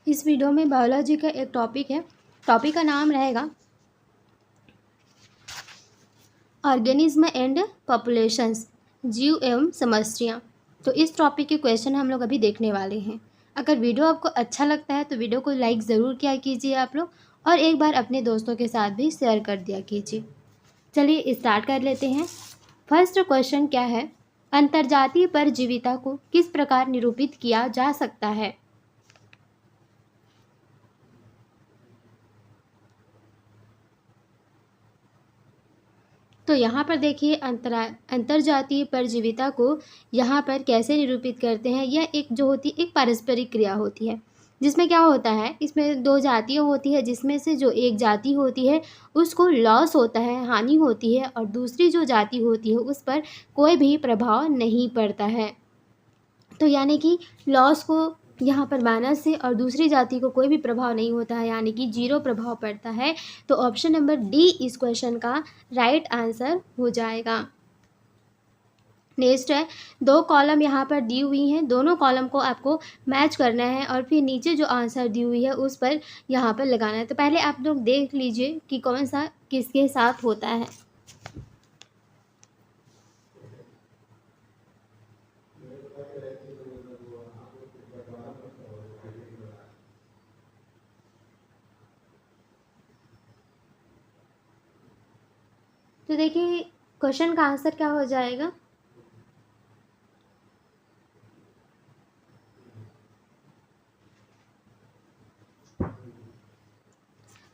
इस वीडियो में बायोलॉजी का एक टॉपिक है। टॉपिक का नाम रहेगा ऑर्गेनिज्म एंड पॉपुलेशंस, जीव एवं समष्टियाँ। तो इस टॉपिक के क्वेश्चन हम लोग अभी देखने वाले हैं। अगर वीडियो आपको अच्छा लगता है तो वीडियो को लाइक ज़रूर किया कीजिए आप लोग, और एक बार अपने दोस्तों के साथ भी शेयर कर दिया कीजिए। चलिए स्टार्ट कर लेते हैं। फर्स्ट क्वेश्चन क्या है, अंतर्जातीय परजीविता को किस प्रकार निरूपित किया जा सकता है? तो यहाँ पर देखिए अंतर्जातीय परजीविता को यहाँ पर कैसे निरूपित करते हैं। यह एक जो होती है एक पारस्परिक क्रिया होती है, जिसमें क्या होता है, इसमें दो जातियाँ होती है, जिसमें से जो एक जाति होती है उसको लॉस होता है, हानि होती है, और दूसरी जो जाति होती है उस पर कोई भी प्रभाव नहीं पड़ता है। तो यानी कि लॉस को यहाँ पर माइनस से और दूसरी जाति को कोई भी प्रभाव नहीं होता है, यानी कि जीरो प्रभाव पड़ता है। तो ऑप्शन नंबर डी इस क्वेश्चन का राइट आंसर हो जाएगा। नेक्स्ट है, दो कॉलम यहाँ पर दी हुई हैं, दोनों कॉलम को आपको मैच करना है और फिर नीचे जो आंसर दी हुई है उस पर यहाँ पर लगाना है। तो पहले आप लोग देख लीजिए कि कौन सा किसके साथ होता है। तो देखिए क्वेश्चन का आंसर क्या हो जाएगा।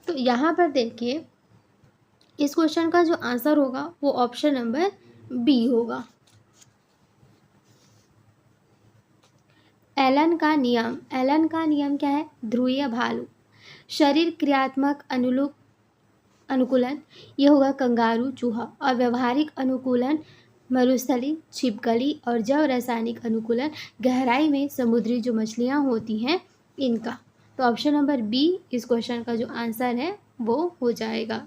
तो यहाँ पर देखिए इस क्वेश्चन का जो आंसर होगा वो ऑप्शन नंबर बी होगा। एलन का नियम क्या है, ध्रुवीय भालू। शरीर क्रियात्मक अनुकूलन ये होगा कंगारू चूहा, और व्यवहारिक अनुकूलन मरुस्थली छिपकली, और जैव रासायनिक अनुकूलन गहराई में समुद्री जो मछलियाँ होती हैं इनका। तो ऑप्शन नंबर बी इस क्वेश्चन का जो आंसर है वो हो जाएगा।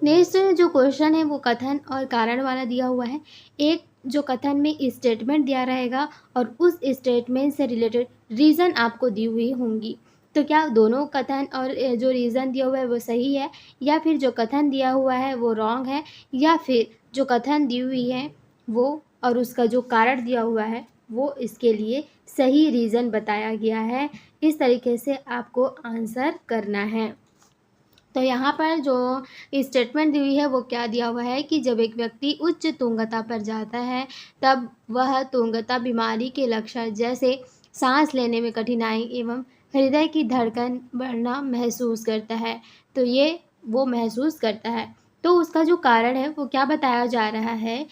नेक्स्ट जो क्वेश्चन है वो कथन और कारण वाला दिया हुआ है। एक जो कथन में स्टेटमेंट दिया रहेगा और उस स्टेटमेंट से रिलेटेड रीज़न आपको दी हुई होंगी। तो क्या दोनों कथन और जो रीज़न दिया हुआ है वो सही है, या फिर जो कथन दिया हुआ है वो रॉन्ग है, या फिर जो कथन दी हुई है वो और उसका जो कारण दिया हुआ है वो इसके लिए सही रीज़न बताया गया है। इस तरीके से आपको आंसर करना है। तो यहाँ पर जो स्टेटमेंट दी हुई है वो क्या दिया हुआ है कि जब एक व्यक्ति उच्च तुंगता पर जाता है तब वह तुंगता बीमारी के लक्षण जैसे सांस लेने में कठिनाई एवं हृदय की धड़कन बढ़ना महसूस करता है। तो ये वो महसूस करता है, तो उसका जो कारण है वो क्या बताया जा रहा है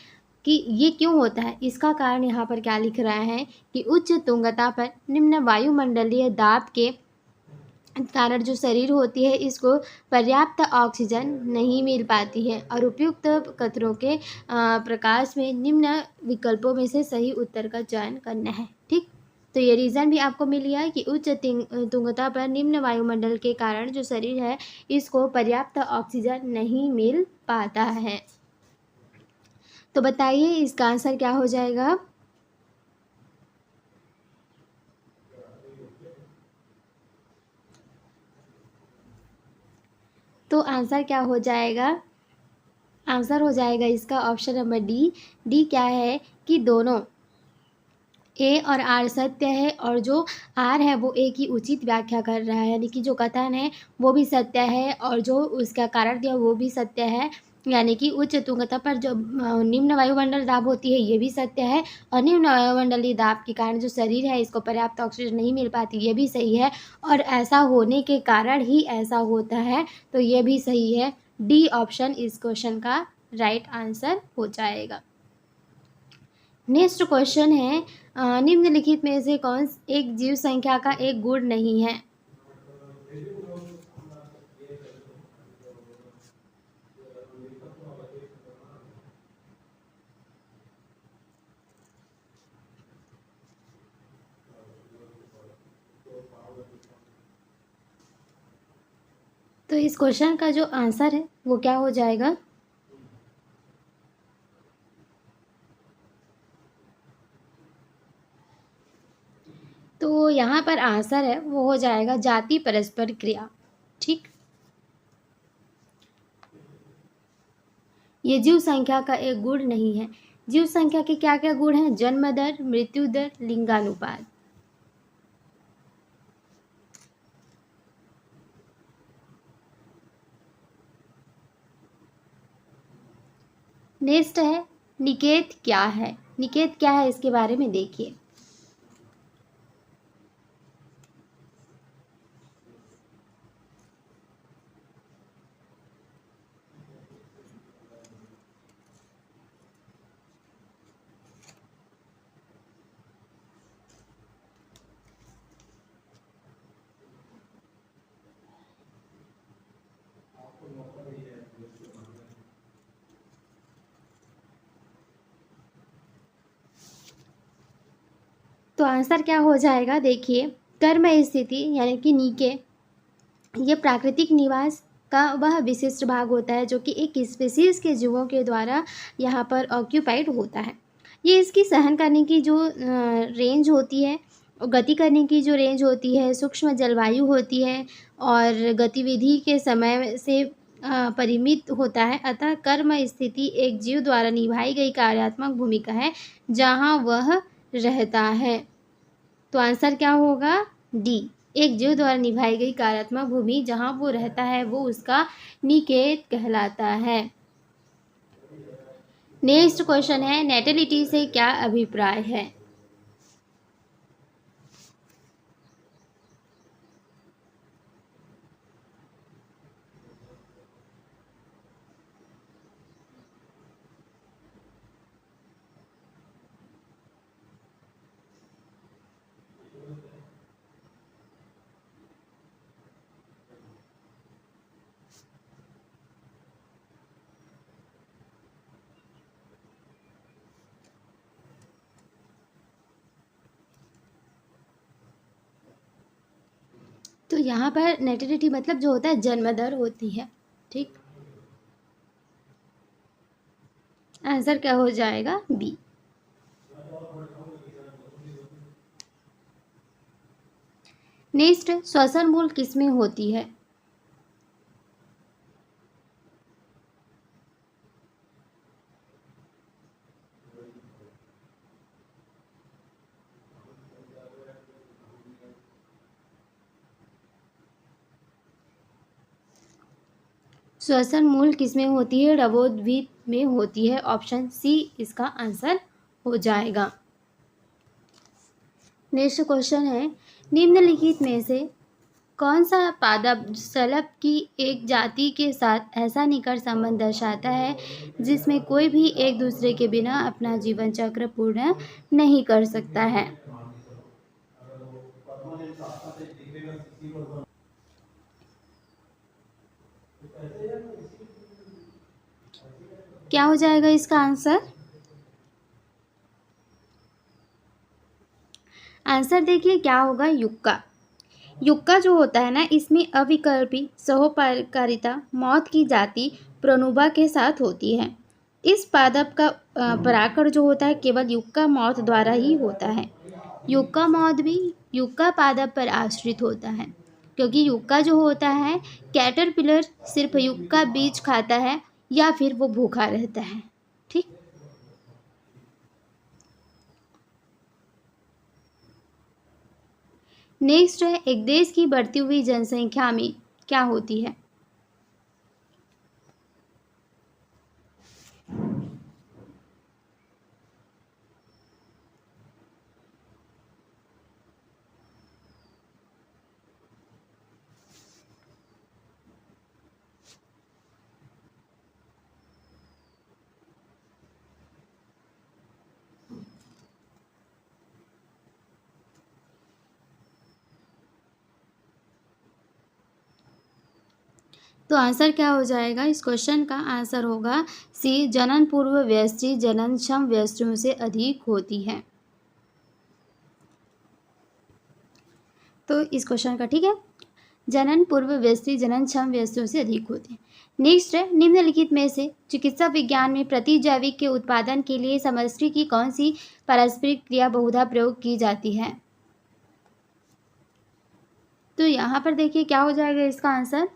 कि ये क्यों होता है। इसका कारण यहाँ पर क्या लिख रहा है कि उच्च तुंगता पर निम्न वायुमंडलीय दाब के कारण जो शरीर होती है इसको पर्याप्त ऑक्सीजन नहीं मिल पाती है, और उपयुक्त कथनों के प्रकाश में निम्न विकल्पों में से सही उत्तर का चयन करना है। ठीक, तो ये रीज़न भी आपको मिल गया कि उच्च तुंगता पर निम्न वायुमंडल के कारण जो शरीर है इसको पर्याप्त ऑक्सीजन नहीं मिल पाता है। तो बताइए इसका आंसर क्या हो जाएगा। तो आंसर क्या हो जाएगा, आंसर हो जाएगा इसका ऑप्शन नंबर डी। डी क्या है कि दोनों ए और आर सत्य है, और जो आर है वो ए की उचित व्याख्या कर रहा है, यानी कि जो कथन है वो भी सत्य है और जो उसका कारण दिया वो भी सत्य है। यानी कि उच्च तुंगता पर जो निम्न वायुमंडल दाब होती है ये भी सत्य है, और निम्न वायुमंडलीय दाब के कारण जो शरीर है इसको पर्याप्त ऑक्सीजन नहीं मिल पाती ये भी सही है, और ऐसा होने के कारण ही ऐसा होता है, तो ये भी सही है। डी ऑप्शन इस क्वेश्चन का राइट आंसर हो जाएगा। नेक्स्ट क्वेश्चन है, निम्नलिखित में से कौन एक जीव संख्या का एक गुण नहीं है। तो इस क्वेश्चन का जो आंसर है वो क्या हो जाएगा। तो यहाँ पर आंसर है वो हो जाएगा जाति परस्पर क्रिया। ठीक, ये जीव संख्या का एक गुण नहीं है। जीव संख्या के क्या क्या गुण हैं? जन्म दर, मृत्यु दर, लिंगानुपात। नेक्स्ट है निकेत क्या है? निकेत क्या है इसके बारे में देखिए। तो आंसर क्या हो जाएगा? देखिए, कर्म स्थिति यानी कि नीके, ये प्राकृतिक निवास का वह विशिष्ट भाग होता है जो कि एक स्पीसीज के जीवों के द्वारा यहाँ पर ऑक्यूपाइड होता है। ये इसकी सहन करने की जो रेंज होती है, गति करने की जो रेंज होती है, सूक्ष्म जलवायु होती है और गतिविधि के समय से परिमित होता है। अतः कर्म स्थिति एक जीव द्वारा निभाई गई कार्यात्मक भूमिका है जहाँ वह रहता है। तो आंसर क्या होगा? डी, एक जीव द्वारा निभाई गई कार्यात्मक भूमि जहाँ वो रहता है वो उसका निकेत कहलाता है। नेक्स्ट क्वेश्चन है नेटेलिटी से क्या अभिप्राय है? तो यहाँ पर नेटिलिटी मतलब जो होता है जन्म दर होती है। ठीक, आंसर क्या हो जाएगा? बी। नेक्स्ट, श्वसन मूल किसमें होती है? श्वसन मूल किसमें होती है? रवोद्भिद में होती है। ऑप्शन सी इसका आंसर हो जाएगा। नेक्स्ट क्वेश्चन है निम्नलिखित में से कौन सा पादप शलभ की एक जाति के साथ ऐसा निकट संबंध दर्शाता है जिसमें कोई भी एक दूसरे के बिना अपना जीवन चक्र पूर्ण नहीं कर सकता है? क्या हो जाएगा इसका आंसर? आंसर देखिए क्या होगा? युक्का। युक्का जो होता है ना, इसमें अविकल्पी सहोपकारिता मौत की जाति प्रोनुबा के साथ होती है। इस पादप का परागण जो होता है केवल युक्का मौत द्वारा ही होता है। युक्का मौत भी युक्का पादप पर आश्रित होता है क्योंकि युक्का जो होता है कैटरपिलर सिर्फ युक्का बीज खाता है या फिर वो भूखा रहता है। ठीक, नेक्स्ट है एक देश की बढ़ती हुई जनसंख्या में क्या होती है? तो आंसर क्या हो जाएगा? इस क्वेश्चन का आंसर होगा सी, जनन पूर्व वयस्त्री जननक्षम वयस्त्रियों से अधिक होती है। तो इस क्वेश्चन का ठीक है, जनन पूर्व वयस्त्री जननक्षम वयस्त्रियों से अधिक होते हैं। नेक्स्ट है निम्नलिखित में से चिकित्सा विज्ञान में प्रतिजैविक के उत्पादन के लिए समष्टि की कौन सी पारस्परिक क्रिया बहुधा प्रयोग की जाती है? तो यहाँ पर देखिए क्या हो जाएगा इसका आंसर।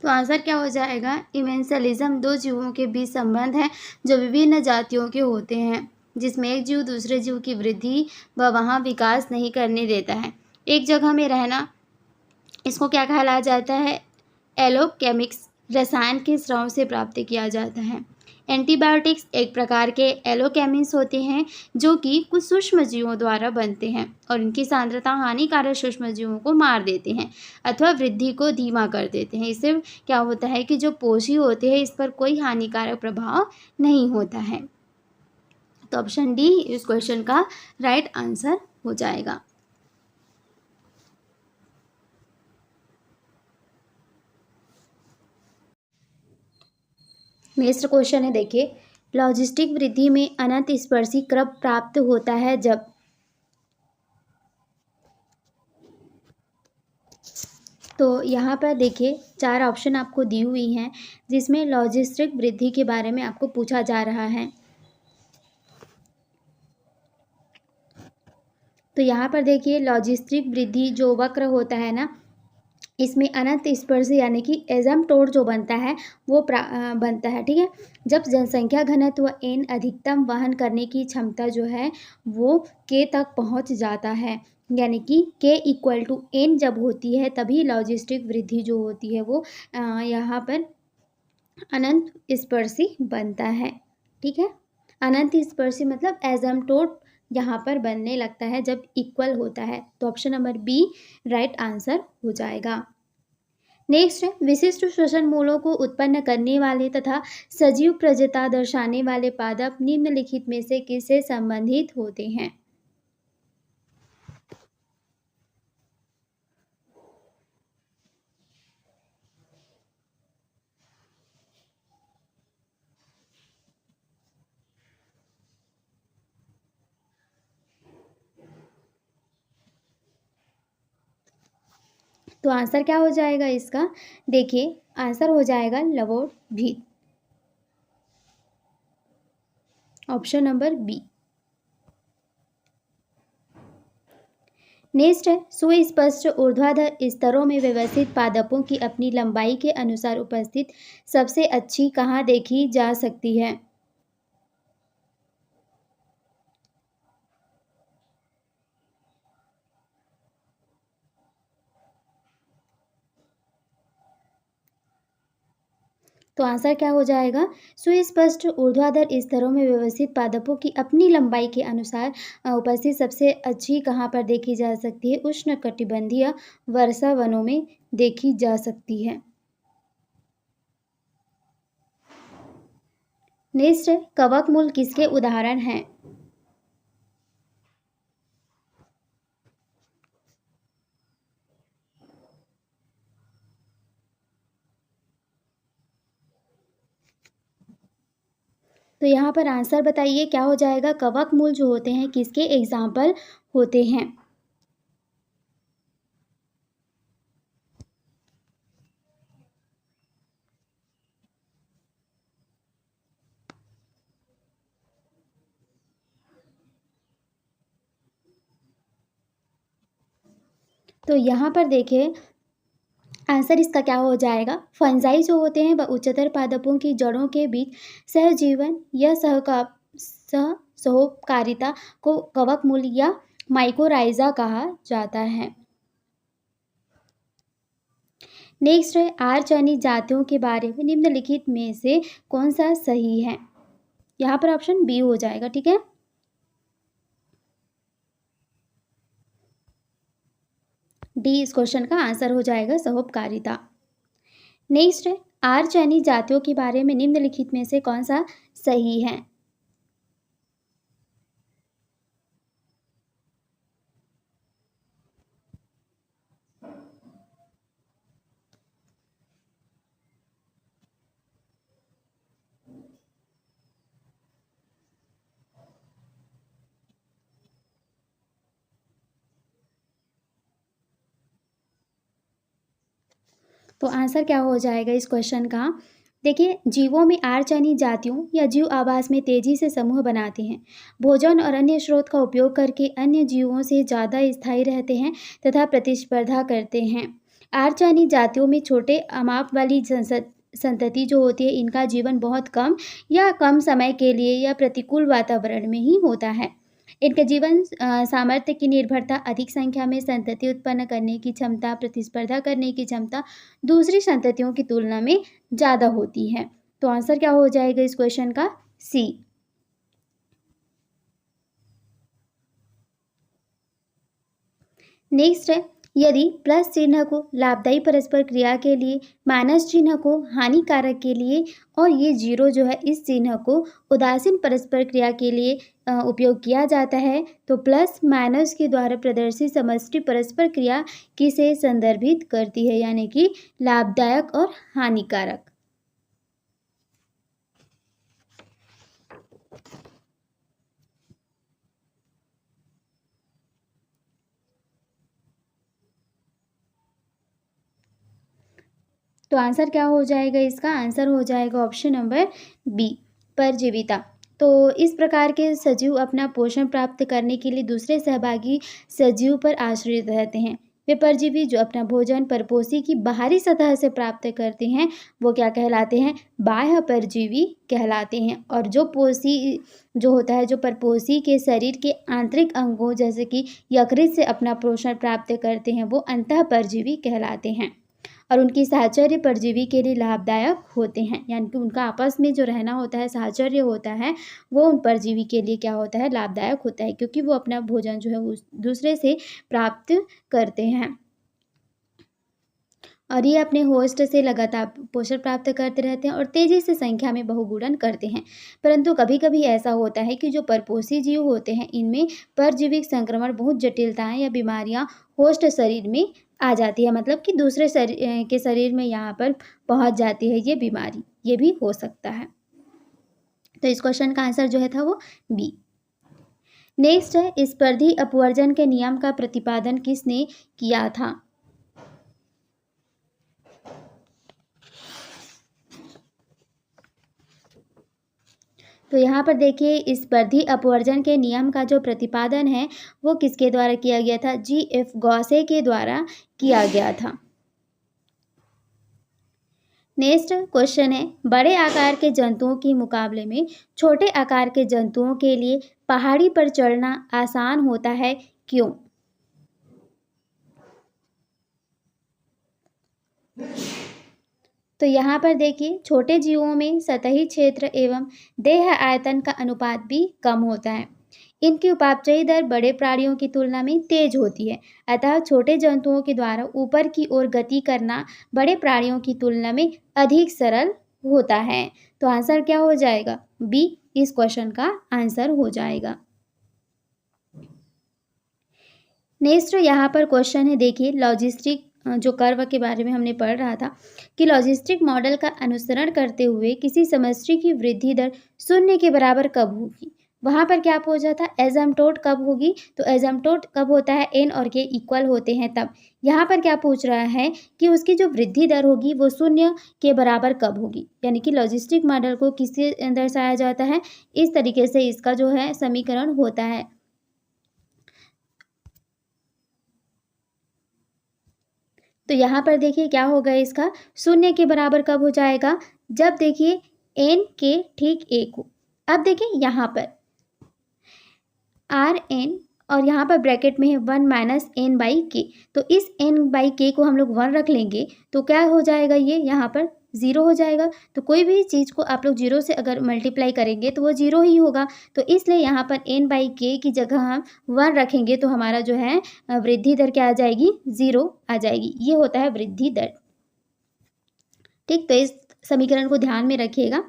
तो आंसर क्या हो जाएगा, इमेंशलिज्म दो जीवों के बीच संबंध है जो विभिन्न जातियों के होते हैं, जिसमें एक जीव दूसरे जीव की वृद्धि व वहाँ विकास नहीं करने देता है। एक जगह में रहना, इसको क्या कहलाया जाता है, एलोकेमिक्स, रसायन के स्राव से प्राप्त किया जाता है। एंटीबायोटिक्स एक प्रकार के एलोकेमिन्स होते हैं जो कि कुछ सूक्ष्म जीवों द्वारा बनते हैं और इनकी सांद्रता हानिकारक सूक्ष्म जीवों को मार देते हैं अथवा वृद्धि को धीमा कर देते हैं। इससे क्या होता है कि जो पोषी होते हैं इस पर कोई हानिकारक प्रभाव नहीं होता है। तो ऑप्शन डी इस क्वेश्चन का राइट आंसर हो जाएगा। नेक्स्ट क्वेश्चन है, देखिए लॉजिस्टिक वृद्धि में अनंत स्पर्शी कब प्राप्त होता है, जब। तो यहाँ पर देखिए 4 ऑप्शन आपको दी हुई हैं जिसमें लॉजिस्टिक वृद्धि के बारे में आपको पूछा जा रहा है। तो यहाँ पर देखिए लॉजिस्टिक वृद्धि जो वक्र होता है ना, इसमें अनंत स्पर्शी यानी कि एजम्प्टोड जो बनता है वो बनता है, ठीक है। जब जनसंख्या घनत्व n अधिकतम वहन करने की क्षमता जो है वो k तक पहुंच जाता है, यानी कि k इक्वल टू n जब होती है तभी लॉजिस्टिक वृद्धि जो होती है वो यहाँ पर अनंत स्पर्शी बनता है, ठीक है। अनंत स्पर्शी मतलब एजम्प्टोड यहाँ पर बनने लगता है जब इक्वल होता है। तो option number B right answer हो जाएगा। नेक्स्ट है, विशिष्ट श्वसन मूलों को उत्पन्न करने वाले तथा सजीव प्रजता दर्शाने वाले पादप निम्नलिखित में से किससे संबंधित होते हैं। तो आंसर क्या हो जाएगा इसका, देखिए आंसर हो जाएगा लवोट भी, ऑप्शन नंबर बी। नेक्स्ट है, सुस्पष्ट ऊर्ध्वाधर स्तरों में व्यवस्थित पादपों की अपनी लंबाई के अनुसार उपस्थित सबसे अच्छी कहाँ देखी जा सकती है। तो आंसर क्या हो जाएगा, सुस्पष्ट ऊर्ध्वाधर स्तरों में व्यवस्थित पादपों की अपनी लंबाई के अनुसार उपस्थित सबसे अच्छी कहाँ पर देखी जा सकती है, उष्णकटिबंधीय वर्षा वनों में देखी जा सकती है। नेक्स्ट है, कवकमूल किसके उदाहरण हैं। तो यहाँ पर आंसर बताइए क्या हो जाएगा, कवकमूल जो होते हैं किसके एग्जाम्पल होते हैं। तो यहाँ पर देखिए आंसर इसका क्या हो जाएगा, फंजाई जो होते हैं वह उच्चतर पादपों की जड़ों के बीच सहजीवन या सहोपकारिता को कवकमूल या माइकोराइजा कहा जाता है। नेक्स्ट है, आर चयनित जातियों के बारे में निम्नलिखित में से कौन सा सही है। यहाँ पर ऑप्शन बी हो जाएगा, ठीक है। डी इस क्वेश्चन का आंसर हो जाएगा, सहोपकारिता। नेक्स्ट है, आर चयनित जातियों के बारे में निम्नलिखित में से कौन सा सही है? तो आंसर क्या हो जाएगा इस क्वेश्चन का? देखिए, जीवों में आर चयनित जातियों या जीव आवास में तेजी से समूह बनाते हैं, भोजन और अन्य स्रोत का उपयोग करके अन्य जीवों से ज़्यादा स्थायी रहते हैं तथा प्रतिस्पर्धा करते हैं। आर चयनित जातियों में छोटे अमाप वाली संतति जो होती है, इनका जीवन बहुत कम या कम समय के लिए या प्रतिकूल वातावरण में ही होता है। इनके जीवन सामर्थ्य की निर्भरता अधिक संख्या में संतति उत्पन्न करने की क्षमता, प्रतिस्पर्धा करने की क्षमता दूसरी संततियों की तुलना में ज़्यादा होती है। तो आंसर क्या हो जाएगा इस क्वेश्चन का? सी। नेक्स्ट है, यदि प्लस चिन्ह को लाभदायी परस्पर क्रिया के लिए, माइनस चिन्ह को हानिकारक के लिए और ये जीरो जो है इस चिन्ह को उदासीन परस्पर क्रिया के लिए उपयोग किया जाता है, तो प्लस माइनस के द्वारा प्रदर्शित समष्टि परस्पर क्रिया किसे संदर्भित करती है, यानी कि लाभदायक और हानिकारक। तो आंसर क्या हो जाएगा इसका? आंसर हो जाएगा ऑप्शन नंबर बी, परजीविता। तो इस प्रकार के सजीव अपना पोषण प्राप्त करने के लिए दूसरे सहभागी सजीव पर आश्रित रहते हैं। वे परजीवी जो अपना भोजन परपोषी की बाहरी सतह से प्राप्त करते हैं, वो क्या कहलाते हैं? बाह्य परजीवी कहलाते हैं। और जो पोषी जो होता है, जो परपोषी के शरीर के आंतरिक अंगों जैसे कि यकृत से अपना पोषण प्राप्त करते हैं, वो अंतः परजीवी कहलाते हैं और उनकी साहचर्य परजीवी के लिए लाभदायक होते हैं, यानी कि उनका आपस में जो रहना होता है, साहचर्य होता है, वो उन परजीवी के लिए क्या होता है? लाभदायक होता है, क्योंकि वो अपना भोजन जो है उस दूसरे से प्राप्त करते हैं और ये अपने होस्ट से लगातार पोषण प्राप्त करते रहते हैं और तेजी से संख्या में बहुगुणन करते हैं। परंतु कभी कभी ऐसा होता है कि जो परपोषी जीव होते हैं, इनमें परजीविक संक्रमण बहुत जटिलताएं या बीमारियां होस्ट शरीर में आ जाती है, मतलब कि दूसरे शरीर में यहाँ पर पहुँच जाती है ये बीमारी, ये भी हो सकता है। तो इस क्वेश्चन का आंसर जो है था वो बी। नेक्स्ट है, स्पर्धी अपवर्जन के नियम का प्रतिपादन किसने किया था? तो यहाँ पर देखिए, स्पर्धी अपवर्जन के नियम का जो प्रतिपादन है वो किसके द्वारा किया गया था? G.F. गॉसे के द्वारा किया गया था। नेक्स्ट क्वेश्चन है, बड़े आकार के जंतुओं के मुकाबले में छोटे आकार के जंतुओं के लिए पहाड़ी पर चढ़ना आसान होता है, क्यों? तो यहाँ पर देखिए, छोटे जीवों में सतही क्षेत्र एवं देह आयतन का अनुपात भी कम होता है। इनकी उपापचयी दर बड़े प्राणियों की तुलना में तेज होती है, अतः छोटे जंतुओं के द्वारा ऊपर की ओर गति करना बड़े प्राणियों की तुलना में अधिक सरल होता है। तो आंसर क्या हो जाएगा? बी इस क्वेश्चन का आंसर हो जाएगा। नेक्स्ट यहाँ पर क्वेश्चन है, देखिए लॉजिस्टिक जो कर्व के बारे में हमने पढ़ रहा था कि लॉजिस्टिक मॉडल का अनुसरण करते हुए किसी समष्टि की वृद्धि दर शून्य के बराबर कब होगी? वहाँ पर क्या पूछा था? एजम्प्टोट कब होगी? तो एजम्प्टोट कब होता है? एन और के इक्वल होते हैं तब। यहाँ पर क्या पूछ रहा है कि उसकी जो वृद्धि दर होगी वो शून्य के बराबर कब होगी, यानी कि लॉजिस्टिक मॉडल को किससे दर्शाया जाता है? इस तरीके से इसका जो है समीकरण होता है। तो यहाँ पर देखिए क्या होगा इसका? शून्य के बराबर कब हो जाएगा? जब देखिए एन के ठीक एक हो। अब देखिए यहाँ पर आर एन और यहाँ पर ब्रैकेट में है 1 माइनस n/k, तो इस n/k को हम लोग 1 रख लेंगे तो क्या हो जाएगा? ये यहाँ पर ज़ीरो हो जाएगा। तो कोई भी चीज़ को आप लोग ज़ीरो से अगर मल्टीप्लाई करेंगे तो वो ज़ीरो ही होगा। तो इसलिए यहाँ पर n/k की जगह हम 1 रखेंगे तो हमारा जो है वृद्धि दर क्या आ जाएगी, 0 आ जाएगी। ये होता है वृद्धि दर। ठीक, तो इस समीकरण को ध्यान में रखिएगा।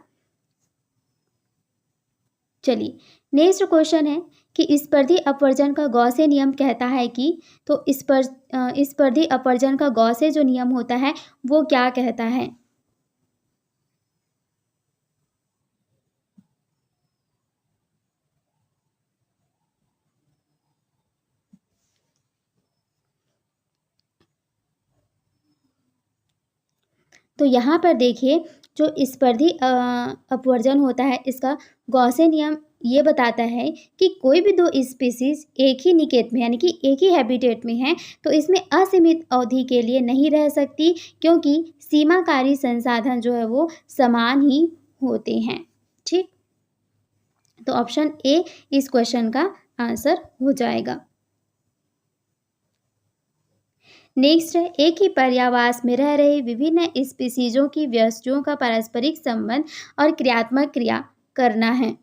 चलिए, नेक्स्ट क्वेश्चन है कि स्पर्धी अपवर्जन का गॉसे नियम कहता है कि, तो स्पर्धी अपवर्जन का गॉसे जो नियम होता है वो क्या कहता है? तो यहाँ पर देखिए, जो स्पर्धी अपवर्जन होता है इसका गॉसे नियम ये बताता है कि कोई भी दो स्पीसीज एक ही निकेत में यानी कि एक ही हैबिटेट में हैं तो इसमें असीमित अवधि के लिए नहीं रह सकती, क्योंकि सीमाकारी संसाधन जो है वो समान ही होते हैं। ठीक, तो ऑप्शन ए इस क्वेश्चन का आंसर हो जाएगा। नेक्स्ट है, एक ही पर्यावास में रह रहे विभिन्न स्पीसीजों की वयस्कों का पारस्परिक संबंध और क्रियात्मक क्रिया करना है।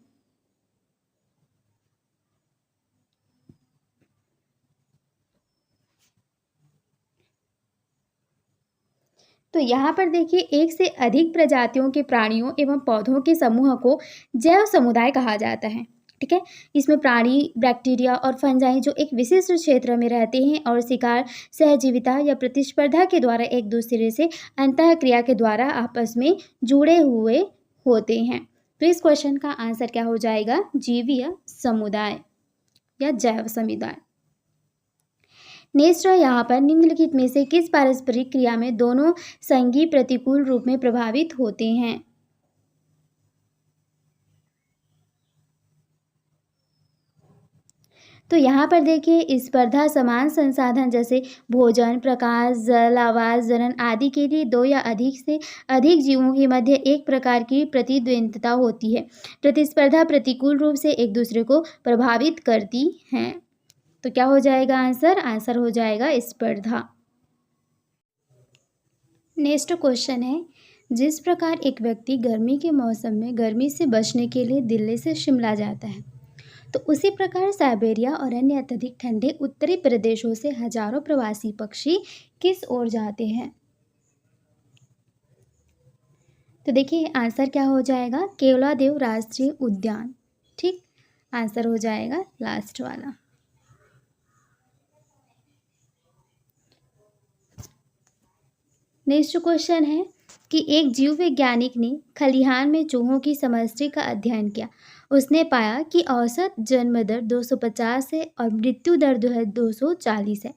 तो यहाँ पर देखिए, एक से अधिक प्रजातियों के प्राणियों एवं पौधों के समूह को जैव समुदाय कहा जाता है। ठीक है, इसमें प्राणी, बैक्टीरिया और फंजाई जो एक विशिष्ट क्षेत्र में रहते हैं और शिकार, सहजीविता या प्रतिस्पर्धा के द्वारा एक दूसरे से अंतःक्रिया के द्वारा आपस में जुड़े हुए होते हैं। तो इस क्वेश्चन का आंसर क्या हो जाएगा, जीवीय समुदाय या जैव समुदाय। नेक्स्ट है यहाँ पर, निम्नलिखित में से किस पारस्परिक क्रिया में दोनों संघी प्रतिकूल रूप में प्रभावित होते हैं? तो यहाँ पर देखिए, स्पर्धा समान संसाधन जैसे भोजन, प्रकाश, जल, आवास, जनन आदि के लिए दो या अधिक से अधिक जीवों के मध्य एक प्रकार की प्रतिद्वंद्विता होती है। प्रतिस्पर्धा प्रतिकूल रूप से एक दूसरे को प्रभावित करती हैं। तो क्या हो जाएगा आंसर? आंसर हो जाएगा स्पर्धा। नेक्स्ट क्वेश्चन है, जिस प्रकार एक व्यक्ति गर्मी के मौसम में गर्मी से बचने के लिए दिल्ली से शिमला जाता है, तो उसी प्रकार साइबेरिया और अन्य अत्यधिक ठंडे उत्तरी प्रदेशों से हजारों प्रवासी पक्षी किस ओर जाते हैं? तो देखिए, आंसर क्या हो जाएगा, केवलादेव राष्ट्रीय उद्यान। ठीक, आंसर हो जाएगा लास्ट वाला। नेक्स्ट क्वेश्चन है कि एक जीव वैज्ञानिक ने खलिहान में चूहों की समष्टि का अध्ययन किया। उसने पाया कि औसत जन्म दर 250 है और मृत्यु दर जो है 240 है।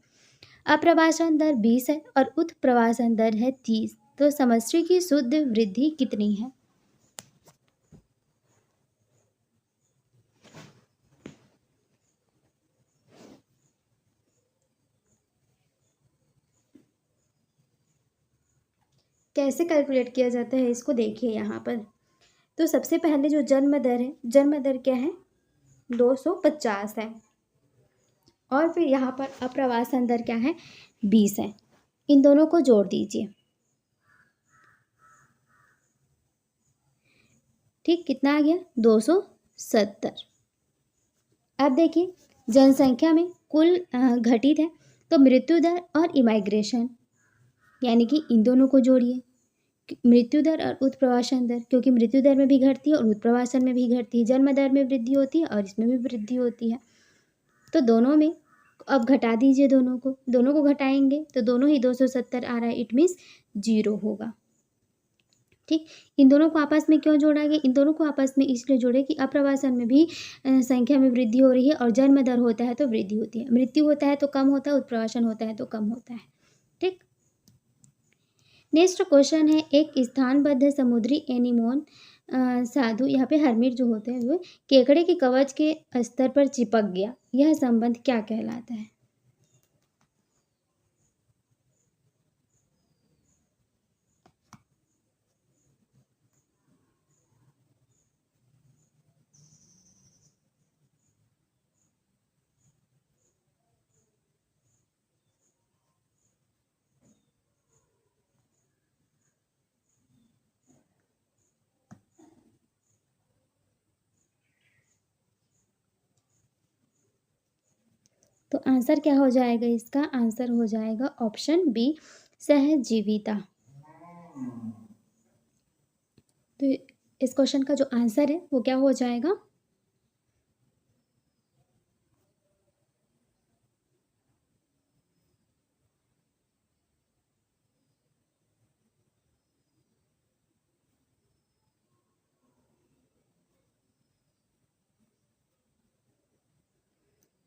अप्रवासन दर 20 है और उत्प्रवासन दर है 30। तो समष्टि की शुद्ध वृद्धि कितनी है? कैसे कैलकुलेट किया जाता है इसको देखिए यहाँ पर। तो सबसे पहले जो जन्म दर है, जन्म दर क्या है, 250 है। और फिर यहाँ पर अप्रवासन दर क्या है, 20 है। इन दोनों को जोड़ दीजिए। ठीक, कितना आ गया, 270। अब देखिए, जनसंख्या में कुल घटित है, तो मृत्यु दर और इमाइग्रेशन यानी कि इन दोनों को जोड़िए। मृत्यु दर और उत्प्रवासन दर, क्योंकि मृत्यु दर में भी घटती है और उत्प्रवासन में भी घटती है। जन्म दर में वृद्धि होती है और इसमें भी वृद्धि होती है। तो दोनों में अब घटा दीजिए, दोनों को घटाएंगे तो दोनों ही 270 आ रहा है, इट मीन्स 0 होगा। ठीक, इन दोनों को आपस में क्यों जोड़ा गया? इन दोनों को आपस में इसलिए जोड़े कि अप्रवासन में भी संख्या में वृद्धि हो रही है और जन्म दर होता है तो वृद्धि होती है, मृत्यु होता है तो कम होता है, उत्प्रवासन होता है तो कम होता है। ठीक, नेक्स्ट क्वेश्चन है, एक स्थानबद्ध समुद्री एनीमोन साधु, यहाँ पे हर्मिट जो होते हैं वो केकड़े के कवच के स्तर पर चिपक गया, यह संबंध क्या कहलाता है? तो आंसर क्या हो जाएगा इसका? आंसर हो जाएगा ऑप्शन बी, सहजीविता। तो इस क्वेश्चन का जो आंसर है वो क्या हो जाएगा?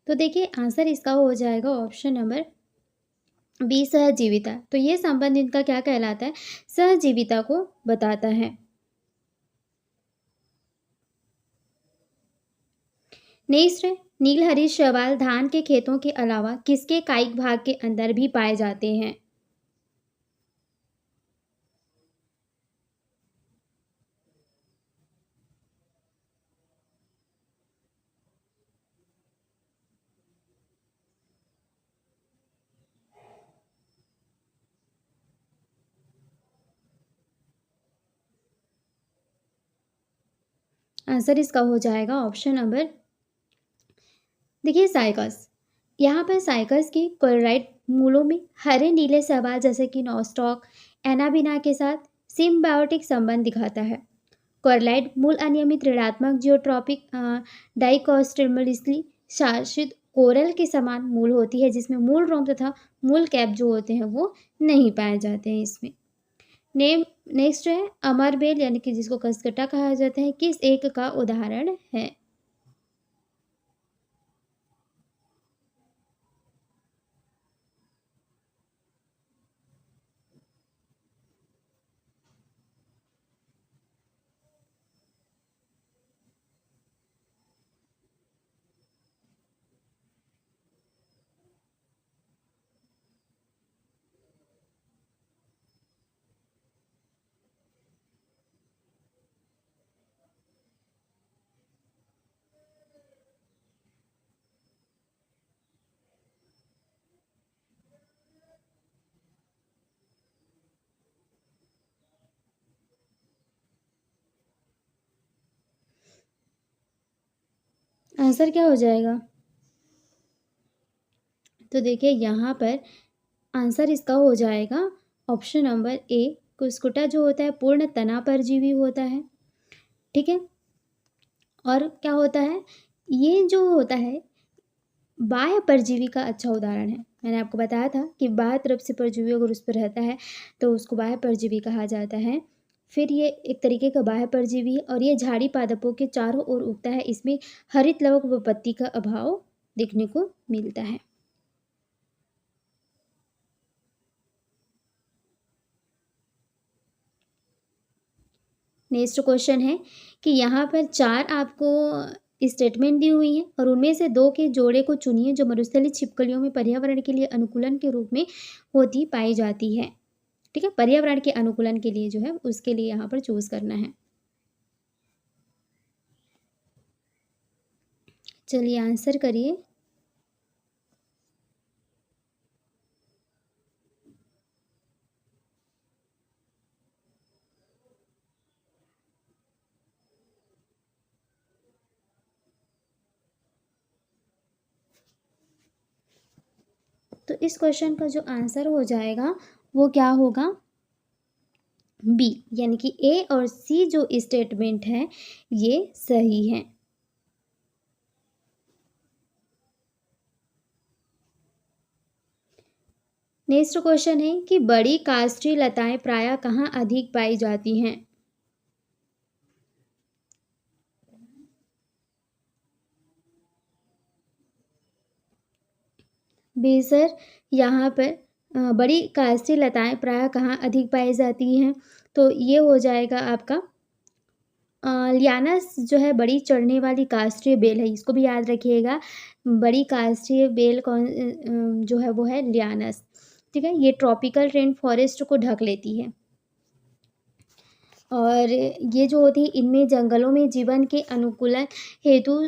तो देखिए आंसर इसका हो जाएगा ऑप्शन नंबर बी, सहजीविता। तो ये संबंध इनका क्या कहलाता है? सहजीविता को बताता है। नेक्स्ट है, नीलहरित शैवाल धान के खेतों के अलावा किसके कायिक भाग के अंदर भी पाए जाते हैं? आंसर इसका हो जाएगा ऑप्शन नंबर, देखिए साइकस। यहाँ पर साइकस की क्लोराइड मूलों में हरे नीले शैवाल जैसे कि नॉस्टॉक एनाबिना के साथ सिम्बायोटिक संबंध दिखाता है। क्लोराइड मूल अनियमित ऋणात्मक जियोट्रॉपिक डाइकोस्टिमुलसली शासित कोरल के समान मूल होती है, जिसमें मूल रोम तथा मूल कैप जो होते हैं वो नहीं पाए जाते हैं इसमें। नेम नेक्स्ट है, अमरबेल यानी कि जिसको कसकटा कहा जाता है, किस एक का उदाहरण है? आंसर क्या हो जाएगा? तो देखिए यहाँ पर आंसर इसका हो जाएगा ऑप्शन नंबर ए, कुस्कुटा जो होता है पूर्ण तना परजीवी होता है। ठीक है, और क्या होता है, ये जो होता है बाह्य परजीवी का अच्छा उदाहरण है। मैंने आपको बताया था कि बाह्य तरफ से परजीवी अगर उस पर रहता है तो उसको बाह्य परजीवी कहा जाता है। फिर ये एक तरीके का बाह्य परजीवी है और ये झाड़ी पादपों के चारों ओर उगता है। इसमें हरित लवक व पत्ती का अभाव देखने को मिलता है। नेक्स्ट क्वेश्चन है कि यहाँ पर 4 आपको स्टेटमेंट दी हुई हैं और उनमें से 2 के जोड़े को चुनिए जो मरुस्थलीय छिपकलियों में पर्यावरण के लिए अनुकूलन के रूप में होती पाई जाती है। ठीक है, पर्यावरण के अनुकूलन के लिए जो है उसके लिए यहाँ पर चूज करना है। चलिए आंसर करिए। तो इस क्वेश्चन का जो आंसर हो जाएगा वो क्या होगा? बी, यानी कि ए और सी जो स्टेटमेंट है ये सही है। नेक्स्ट क्वेश्चन है कि बड़ी काष्ठीय लताएं प्रायः कहाँ अधिक पाई जाती हैं? बेसर यहाँ पर बड़ी काष्ठीय लताएं प्रायः कहाँ अधिक पाई जाती हैं? तो ये हो जाएगा आपका लियानस जो है बड़ी चढ़ने वाली काष्ठीय बेल है, इसको भी याद रखिएगा। बड़ी काष्ठीय बेल जो है वो है लियानस। ठीक है, ये ट्रॉपिकल रेन फॉरेस्ट को ढक लेती है और ये जो होती है इनमें जंगलों में जीवन के अनुकूलन हेतु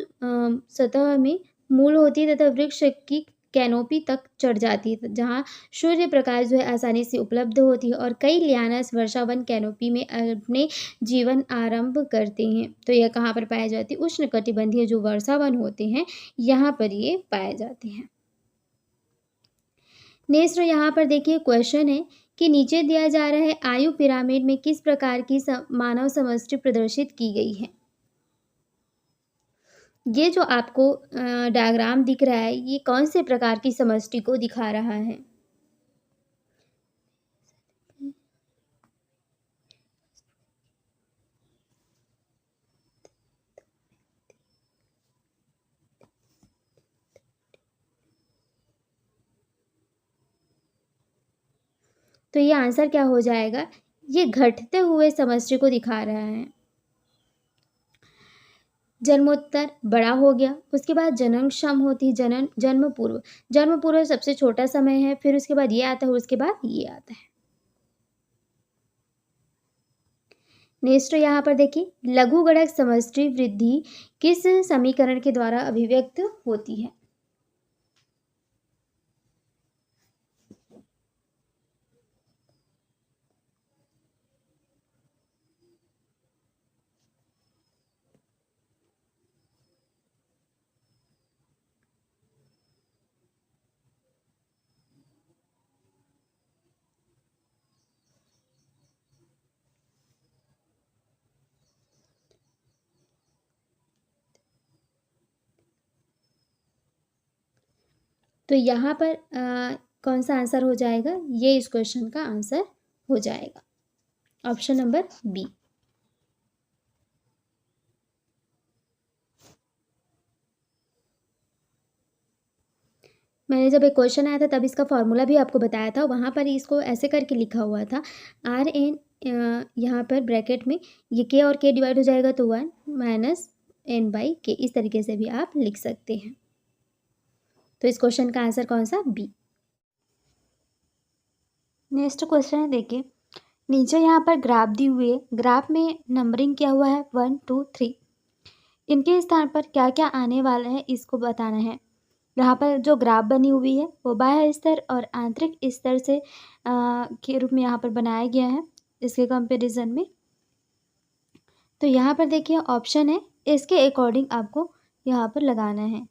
सतह में मूल होती है तथा वृक्ष की कैनोपी तक चढ़ जाती है, जहाँ सूर्य प्रकाश जो है आसानी से उपलब्ध होती है और कई लियानस वर्षावन कैनोपी में अपने जीवन आरंभ करते हैं। तो यह कहाँ पर पाए जाते हैं? उष्णकटिबंधीय जो वर्षावन होते हैं यहाँ पर ये पाए जाते हैं। नेक्स्ट यहाँ पर देखिए क्वेश्चन है कि नीचे दिया जा रहा है आयु पिरामिड में किस प्रकार की मानव समष्टि प्रदर्शित की गई है। ये जो आपको डायग्राम दिख रहा है ये कौन से प्रकार की समष्टि को दिखा रहा है। तो ये आंसर क्या हो जाएगा, ये घटते हुए समष्टि को दिखा रहा है। जन्मोत्तर बड़ा हो गया, उसके बाद जन्मक्षम होती है, जन्म पूर्व सबसे छोटा समय है, फिर उसके बाद ये आता है, उसके बाद ये आता है। नेक्स्ट यहाँ पर देखिए लघुगणक समष्टि वृद्धि किस समीकरण के द्वारा अभिव्यक्त होती है। तो यहाँ पर कौन सा आंसर हो जाएगा, ये इस क्वेश्चन का आंसर हो जाएगा, ऑप्शन नंबर बी। मैंने जब एक क्वेश्चन आया था तब इसका फॉर्मूला भी आपको बताया था, वहाँ पर इसको ऐसे करके लिखा हुआ था आर एन, यहाँ पर ब्रैकेट में ये के और के डिवाइड हो जाएगा तो 1 माइनस एन बाई के, इस तरीके से भी आप लिख सकते हैं। तो इस क्वेश्चन का आंसर कौन सा, बी। नेक्स्ट क्वेश्चन है देखिए, नीचे यहाँ पर ग्राफ दी हुई है, ग्राफ में नंबरिंग किया हुआ है 1 2 3, इनके स्थान पर क्या क्या आने वाला है इसको बताना है। यहाँ पर जो ग्राफ बनी हुई है वो बाह्य स्तर और आंतरिक स्तर से के रूप में यहाँ पर बनाया गया है इसके कंपैरिजन में। तो यहाँ पर देखिए ऑप्शन है, इसके अकॉर्डिंग आपको यहाँ पर लगाना है।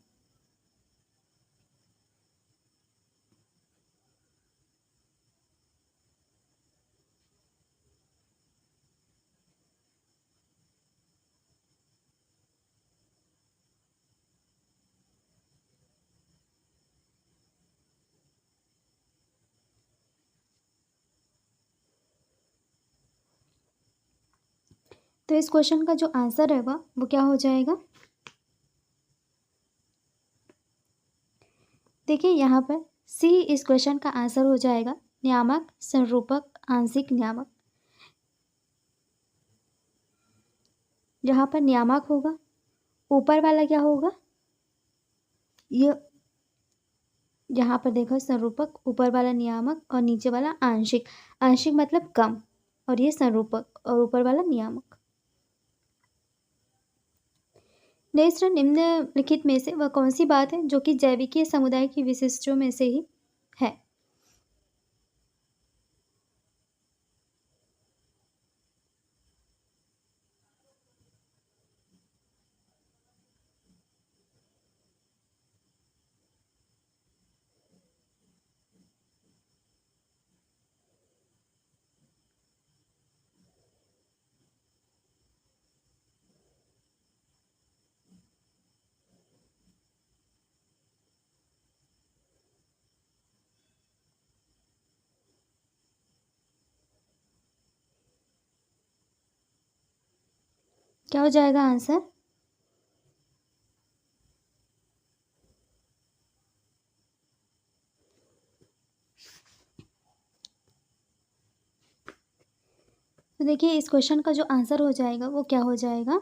तो इस क्वेश्चन का जो आंसर रहेगा वो क्या हो जाएगा, देखिए यहाँ पर सी इस क्वेश्चन का आंसर हो जाएगा, नियामक संरूपक आंशिक नियामक। यहाँ पर नियामक होगा, ऊपर वाला क्या होगा, ये यहाँ पर देखो संरूपक, ऊपर वाला नियामक और नीचे वाला आंशिक, आंशिक मतलब कम, और ये संरूपक और ऊपर वाला नियामक। नेक्स्ट, निम्नलिखित में से वह कौन सी बात है जो कि जैविकीय समुदाय की विशिष्टों में से ही है। क्या हो जाएगा आंसर, तो देखिए इस क्वेश्चन का जो आंसर हो जाएगा वो क्या हो जाएगा,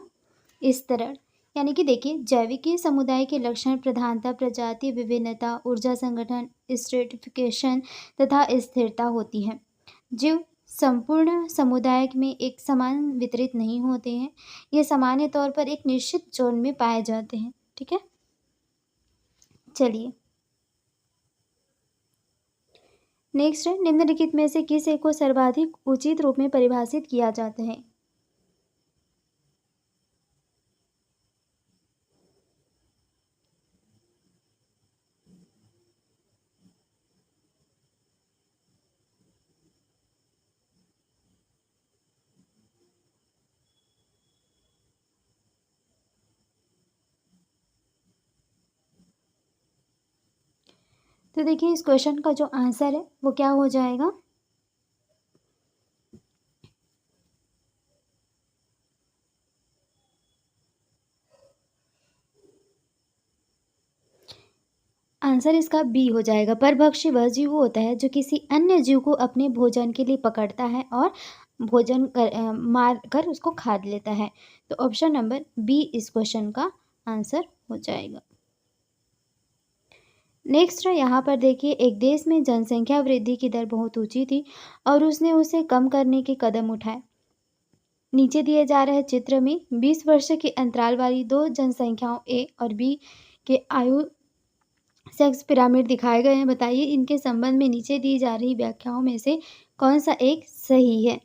स्तरण। यानी कि देखिए जैविकीय समुदाय के लक्षण प्रधानता, प्रजाति विभिन्नता, ऊर्जा संगठन, स्ट्रेटिफिकेशन तथा स्थिरता होती है। जीव संपूर्ण समुदाय में एक समान वितरित नहीं होते हैं, ये सामान्य तौर पर एक निश्चित जोन में पाए जाते हैं। ठीक है, चलिए नेक्स्ट है, निम्नलिखित में से किस एक को सर्वाधिक उचित रूप में परिभाषित किया जाता है। तो देखिए इस क्वेश्चन का जो आंसर है वो क्या हो जाएगा, आंसर इसका बी हो जाएगा। परभक्षी वह जीव होता है जो किसी अन्य जीव को अपने भोजन के लिए पकड़ता है और मार कर उसको खा लेता है। तो ऑप्शन नंबर बी इस क्वेश्चन का आंसर हो जाएगा। नेक्स्ट है यहाँ पर देखिए, एक देश में जनसंख्या वृद्धि की दर बहुत ऊंची थी और उसने उसे कम करने के कदम उठाए। नीचे दिए जा रहे चित्र में 20 वर्ष के अंतराल वाली दो जनसंख्याओं ए और बी के आयु सेक्स पिरामिड दिखाए गए हैं। बताइए इनके संबंध में नीचे दी जा रही व्याख्याओं में से कौन सा एक सही है।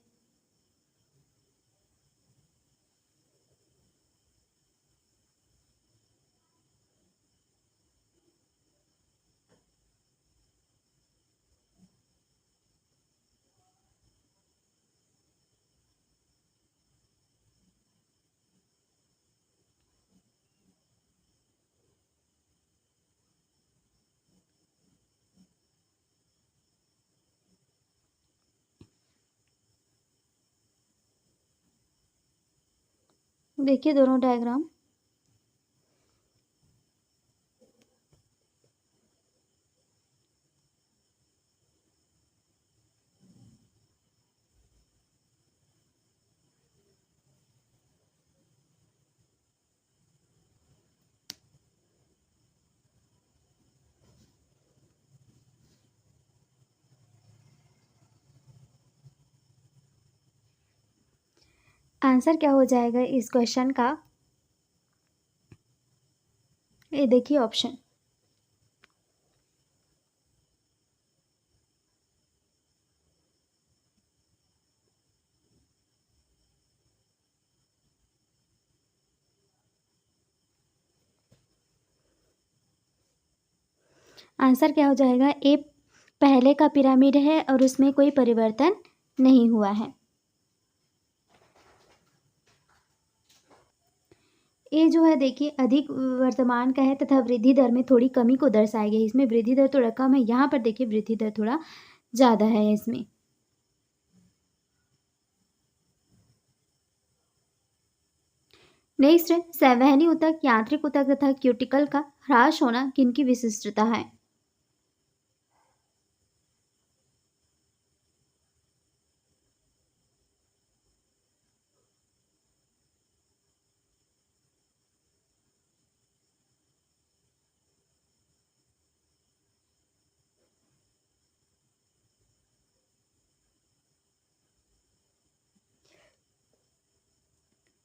देखिए दोनों डायग्राम। आंसर क्या हो जाएगा इस क्वेश्चन का, ये देखिए ऑप्शन। आंसर क्या हो जाएगा, ए पहले का पिरामिड है और उसमें कोई परिवर्तन नहीं हुआ है। ये जो है देखिए अधिक वर्तमान का है तथा वृद्धि दर में थोड़ी कमी को दर्शाया गया है। इसमें वृद्धि दर थोड़ा कम है, यहाँ पर देखिए वृद्धि दर थोड़ा ज़्यादा है इसमें। नेक्स्ट है, संवहनी ऊतक, यांत्रिक ऊतक तथा क्यूटिकल का ह्रास होना किनकी विशिष्टता है।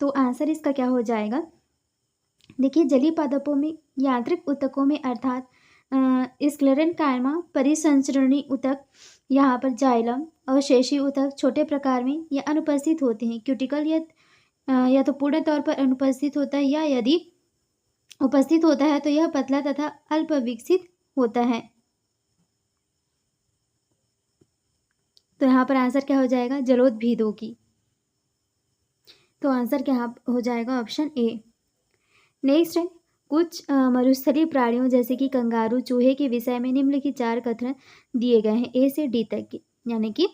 तो आंसर इसका क्या हो जाएगा, देखिए जलीय पादपों में, यांत्रिक ऊतकों में अर्थात स्क्लेरेनकाइमा, परिसंचरणीय ऊतक यहाँ पर जाइलम और शेषी ऊतक छोटे प्रकार में या अनुपस्थित होते हैं। क्यूटिकल या तो पूर्ण तौर पर अनुपस्थित होता है या यदि उपस्थित होता है तो यह पतला तथा अल्प विकसित होता है। तो यहाँ पर आंसर क्या हो जाएगा, जलोदभिदों की। तो आंसर क्या हो जाएगा, ऑप्शन ए। नेक्स्ट है, कुछ मरुस्थलीय प्राणियों जैसे कि कंगारू, चूहे के विषय में निम्नलिखित 4 कथन दिए गए हैं ए से डी तक के। यानी कि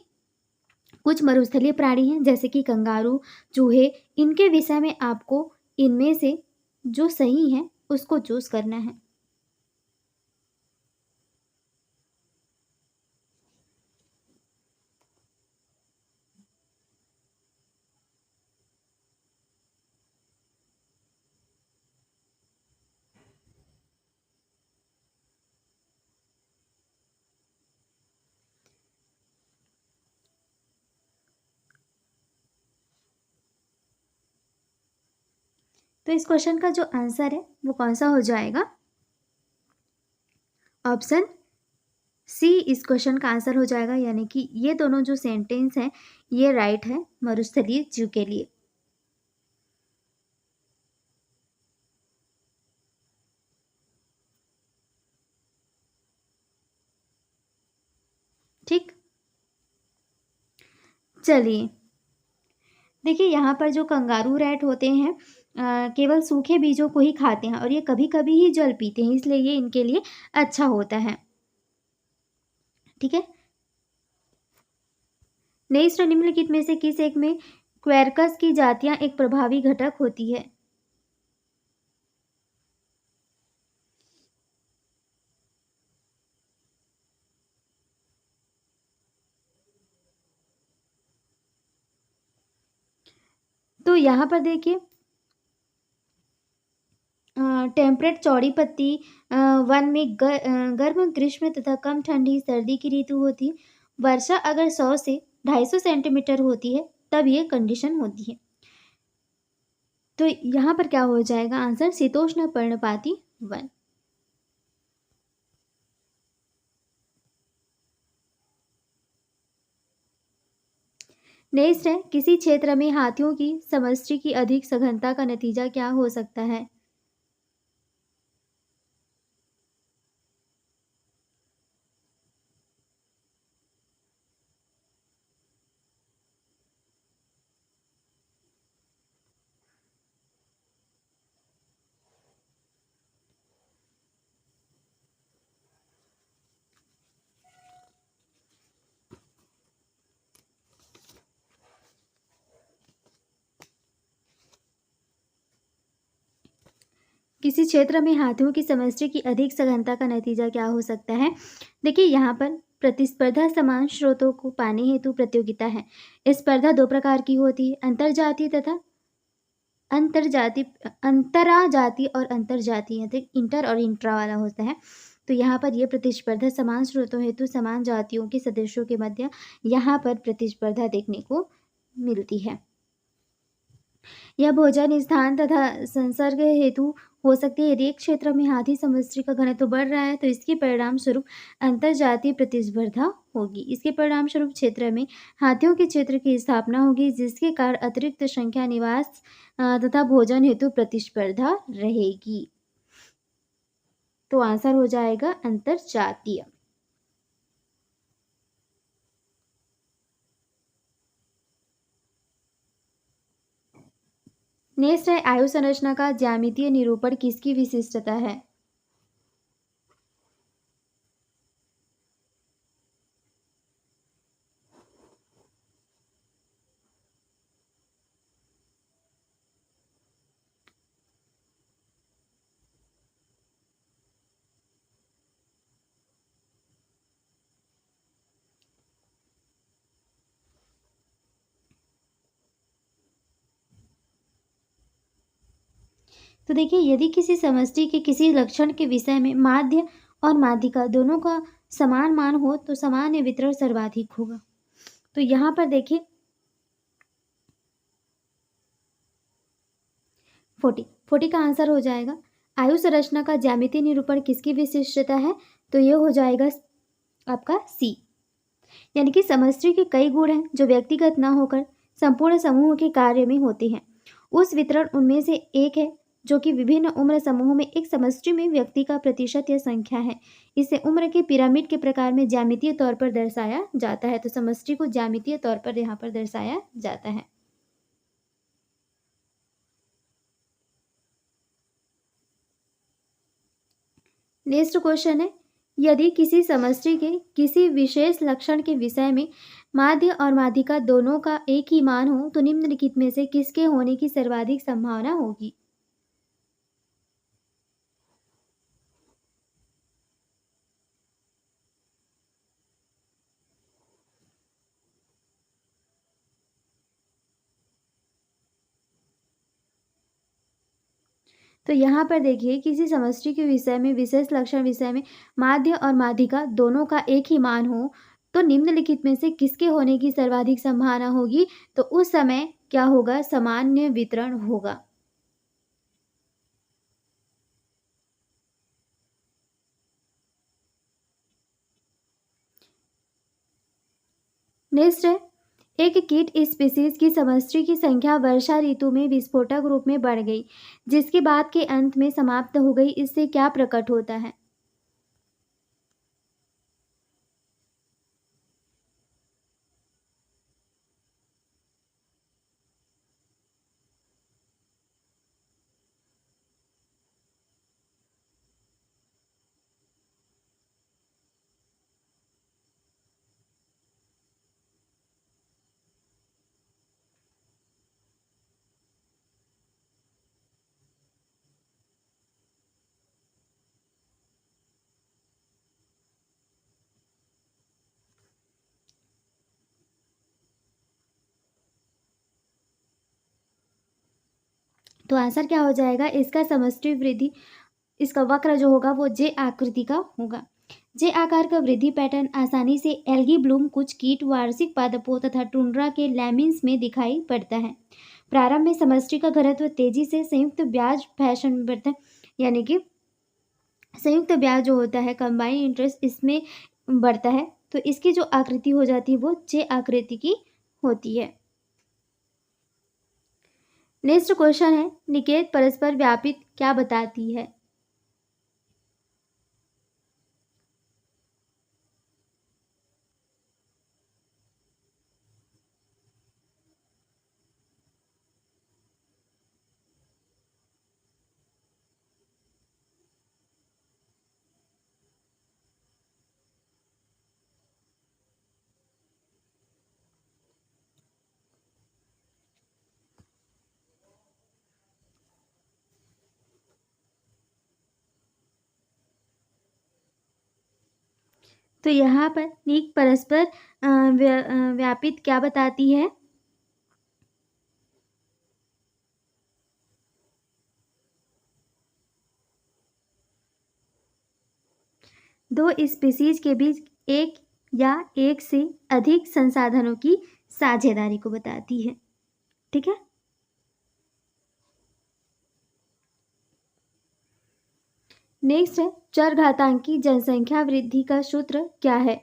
कुछ मरुस्थलीय प्राणी हैं जैसे कि कंगारू, चूहे, इनके विषय में आपको इनमें से जो सही है उसको चूज करना है। तो इस क्वेश्चन का जो आंसर है वो कौन सा हो जाएगा, ऑप्शन सी इस क्वेश्चन का आंसर हो जाएगा। यानी कि ये दोनों जो सेंटेंस हैं ये राइट है मरुस्थलीय जीव के लिए। ठीक, चलिए देखिए यहाँ पर जो कंगारू रैट होते हैं केवल सूखे बीजों को ही खाते हैं और ये कभी कभी ही जल पीते हैं, इसलिए ये इनके लिए अच्छा होता है। ठीक है। नेक्स्ट, निम्नलिखित में से किस एक में क्वेरकस की जातियां एक प्रभावी घटक होती है? तो यहाँ पर देखिए, टेम्परेट चौड़ी पत्ती वन में गर्म ग्रीष्म तथा कम ठंडी सर्दी की ऋतु होती है। वर्षा अगर 100 से 250 सेंटीमीटर होती है तब ये कंडीशन होती है। तो यहाँ पर क्या हो जाएगा आंसर? शीतोष्ण पर्णपाती वन। नेक्स्ट है, किसी क्षेत्र में हाथियों की समष्टि की अधिक सघनता का नतीजा क्या हो सकता है? किसी क्षेत्र में हाथियों की समष्टि की अधिक सघनता का नतीजा क्या हो सकता है? देखिए, यहाँ पर प्रतिस्पर्धा समान स्रोतों को पाने हेतु प्रतियोगिता है। स्पर्धा दो प्रकार की होती है, अंतरजातीय तथा अंतरजातीय, अंतराजातीय और अंतरजातीय, इंटर और इंट्रा वाला होता है। तो यहाँ पर यह प्रतिस्पर्धा समान स्रोतों हेतु समान जातियों के सदस्यों के मध्य यहाँ पर प्रतिस्पर्धा देखने को मिलती है। यह भोजन स्थान तथा संसर्ग हेतु हो सकती है। यदि एक क्षेत्र में हाथी समष्टि का घनत्व बढ़ रहा है तो इसके परिणाम स्वरूप अंतरजातीय प्रतिस्पर्धा होगी। इसके परिणाम स्वरूप क्षेत्र में हाथियों के क्षेत्र की स्थापना होगी, जिसके कारण अतिरिक्त संख्या निवास तथा भोजन हेतु प्रतिस्पर्धा रहेगी। तो आंसर हो जाएगा अंतरजातीय। नेक्स्ट है, आयु संरचना का ज्यामितीय निरूपण किसकी विशिष्टता है? तो देखिए, यदि किसी समष्टि के किसी लक्षण के विषय में माध्य और माध्यिका दोनों का समान मान हो तो सामान्य वितरण सर्वाधिक होगा। तो यहाँ पर देखिए 40 का आंसर हो जाएगा। आयु संरचना का ज्यामितीय निरूपण किसकी विशिष्टता है? तो ये हो जाएगा आपका सी। यानी कि समष्टि के कई गुण हैं जो व्यक्तिगत न होकर संपूर्ण समूह के कार्य में होते हैं। उस वितरण उनमें से एक है जो कि विभिन्न उम्र समूहों में एक समष्टि में व्यक्ति का प्रतिशत या संख्या है। इसे उम्र के पिरामिड के प्रकार में ज्यामितीय तौर पर दर्शाया जाता है। तो समष्टि को ज्यामितीय तौर पर यहाँ पर दर्शाया जाता है। नेक्स्ट क्वेश्चन है, यदि किसी समष्टि के किसी विशेष लक्षण के विषय में माध्य और माध्यिका दोनों का एक ही मान हो तो निम्नलिखित में से किसके होने की सर्वाधिक संभावना होगी? तो यहाँ पर देखिए, किसी समष्टि के विषय में विशेष लक्षण विषय में माध्य और माध्यिका दोनों का एक ही मान हो तो निम्नलिखित में से किसके होने की सर्वाधिक संभावना होगी? तो उस समय क्या होगा? सामान्य वितरण होगा। नेक्स्ट है, एक कीट स्पीसीज की समष्टि की संख्या वर्षा ऋतु में विस्फोटक रूप में बढ़ गई, जिसके बाद के अंत में समाप्त हो गई। इससे क्या प्रकट होता है? तो आंसर क्या हो जाएगा, इसका समष्टि वृद्धि, इसका वक्र जो होगा वो जे आकृति का होगा। जे आकार का वृद्धि पैटर्न आसानी से एल्गी ब्लूम, कुछ कीट, वार्षिक पादपों तथा टुंड्रा के लैमिन्स में दिखाई पड़ता है। प्रारंभ में समष्टि का घनत्व तेजी से संयुक्त ब्याज फैशन में बढ़ता है, यानी कि संयुक्त ब्याज जो होता है, कंबाइंड इंटरेस्ट, इसमें बढ़ता है। तो इसकी जो आकृति हो जाती है वो जे आकृति की होती है। नेक्स्ट क्वेश्चन है, निकेत परस्पर व्यापित क्या बताती है? तो यहाँ पर निक परस्पर व्यापित क्या बताती है? दो स्पीसीज के बीच एक या एक से अधिक संसाधनों की साझेदारी को बताती है। ठीक है। नेक्स्ट है, चरघातांकी जनसंख्या वृद्धि का सूत्र क्या है?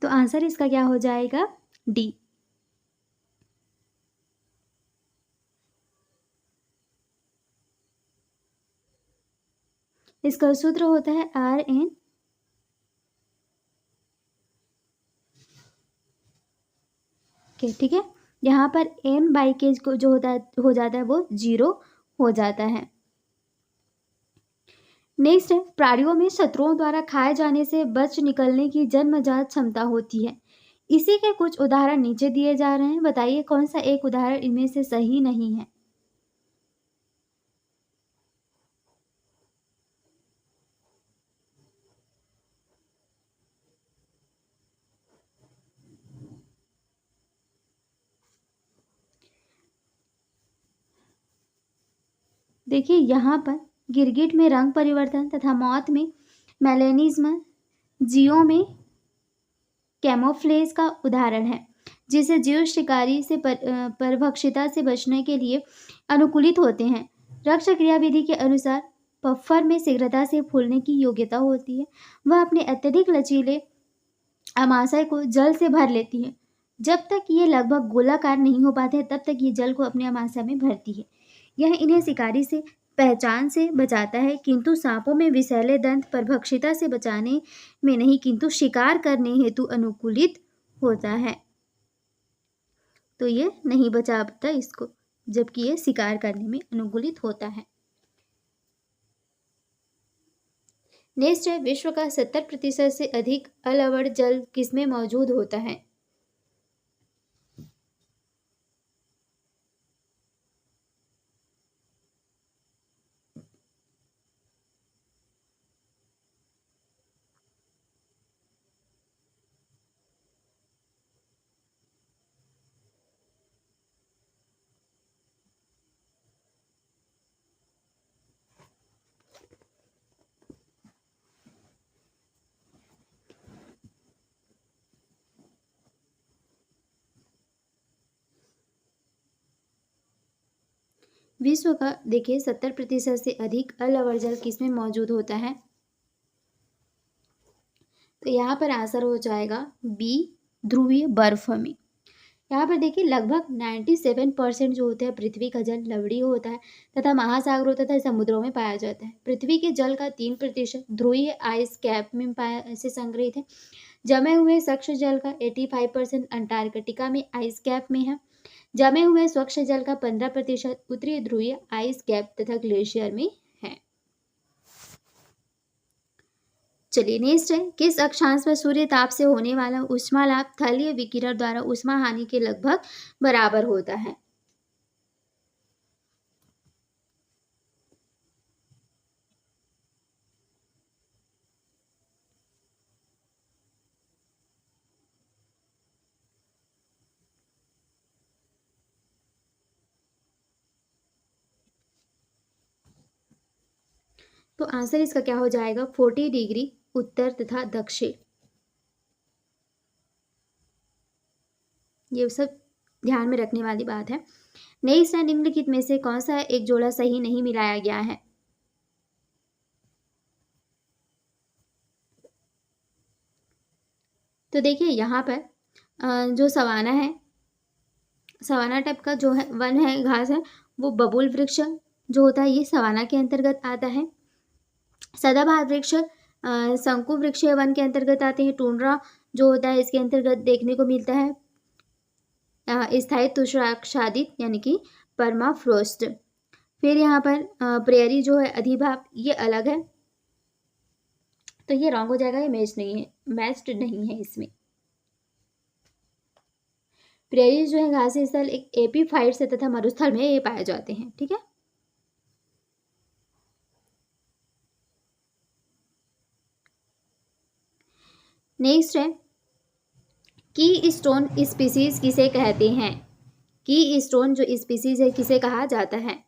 तो आंसर इसका क्या हो जाएगा, डी। इसका सूत्र होता है RN। ठीक है। यहाँ पर n/k को जो हो जाता है वो 0 हो जाता है। नेक्स्ट है, प्राणियों में शत्रुओं द्वारा खाए जाने से बच निकलने की जन्मजात क्षमता होती है। इसी के कुछ उदाहरण नीचे दिए जा रहे हैं, बताइए कौन सा एक उदाहरण इनमें से सही नहीं है? देखिए यहाँ पर गिरगिट में रंग परिवर्तन तथा मौत में मेलेनिज्म, जियो में कैमोफ्लेज का उदाहरण है, जिसे जीव शिकारी से परभक्षिता से बचने के लिए अनुकूलित होते हैं। रक्त क्रिया विधि के अनुसार पफ्फर में शीघ्रता से फूलने की योग्यता होती है। वह अपने अत्यधिक लचीले अमाशय को जल से भर लेती है। जब तक ये लगभग गोलाकार नहीं हो पाते तब तक ये जल को अपने अमाशय में भरती है। यह इन्हें शिकारी से पहचान से बचाता है, किंतु सांपों में विषैले दंत परभक्षिता से बचाने में नहीं किंतु शिकार करने हेतु अनुकूलित होता है। तो ये नहीं बचा पाता इसको, जबकि ये शिकार करने में अनुकूलित होता है। नेक्स्ट है, विश्व का 70% से अधिक अलवण जल किसमें मौजूद होता है? विश्व का देखिए 70% से अधिक अलवण जल किसमें मौजूद होता है? तो यहाँ पर आंसर हो जाएगा बी, ध्रुवीय बर्फ में। यहाँ पर देखिए लगभग 97% जो होता है पृथ्वी का जल लवणीय होता है तथा महासागरों तथा समुद्रों में पाया जाता है। पृथ्वी के जल का 3% ध्रुवीय आइस कैप में से संग्रहित है। जमे हुए स्वच्छ जल का 85% अंटार्कटिका में आइस कैप में है। जमे हुए स्वच्छ जल का 15% उत्तरी ध्रुवीय आइस कैप तथा ग्लेशियर में है। चलिए नेक्स्ट है, किस अक्षांश पर सूर्य ताप से होने वाला ऊष्मा लाभ थलीय विकिरण द्वारा ऊष्मा हानि के लगभग बराबर होता है? तो आंसर इसका क्या हो जाएगा? 40 डिग्री उत्तर तथा दक्षिण। ये सब ध्यान में रखने वाली बात है। नेक्स्ट है, निम्नलिखित में से कौन सा एक जोड़ा सही नहीं मिलाया गया है? तो देखिए यहाँ पर जो सवाना है, सवाना टाइप का जो है वन है, घास है, वो बबूल वृक्ष जो होता है ये सवाना के अंतर्गत आता है। सदाबहार वृक्ष शंकु वृक्ष वन के अंतर्गत आते हैं। टूंड्रा जो होता है इसके अंतर्गत देखने को मिलता है। स्थायी तुषाराच्छादित यानी कि परमाफ्रोस्ट। फिर यहाँ पर प्रेयरी जो है अधिभाग ये अलग है, तो ये रॉन्ग हो जाएगा, ये मैच्ड नहीं है इसमें। प्रेयरी जो है घासी स्थल एक एपीफाइट से तथा मरुस्थल में ये पाए जाते हैं। ठीक है, नेक्स्ट है, की स्टोन स्पीसीज किसे कहते हैं? की स्टोन जो स्पीसीज है किसे कहा जाता है?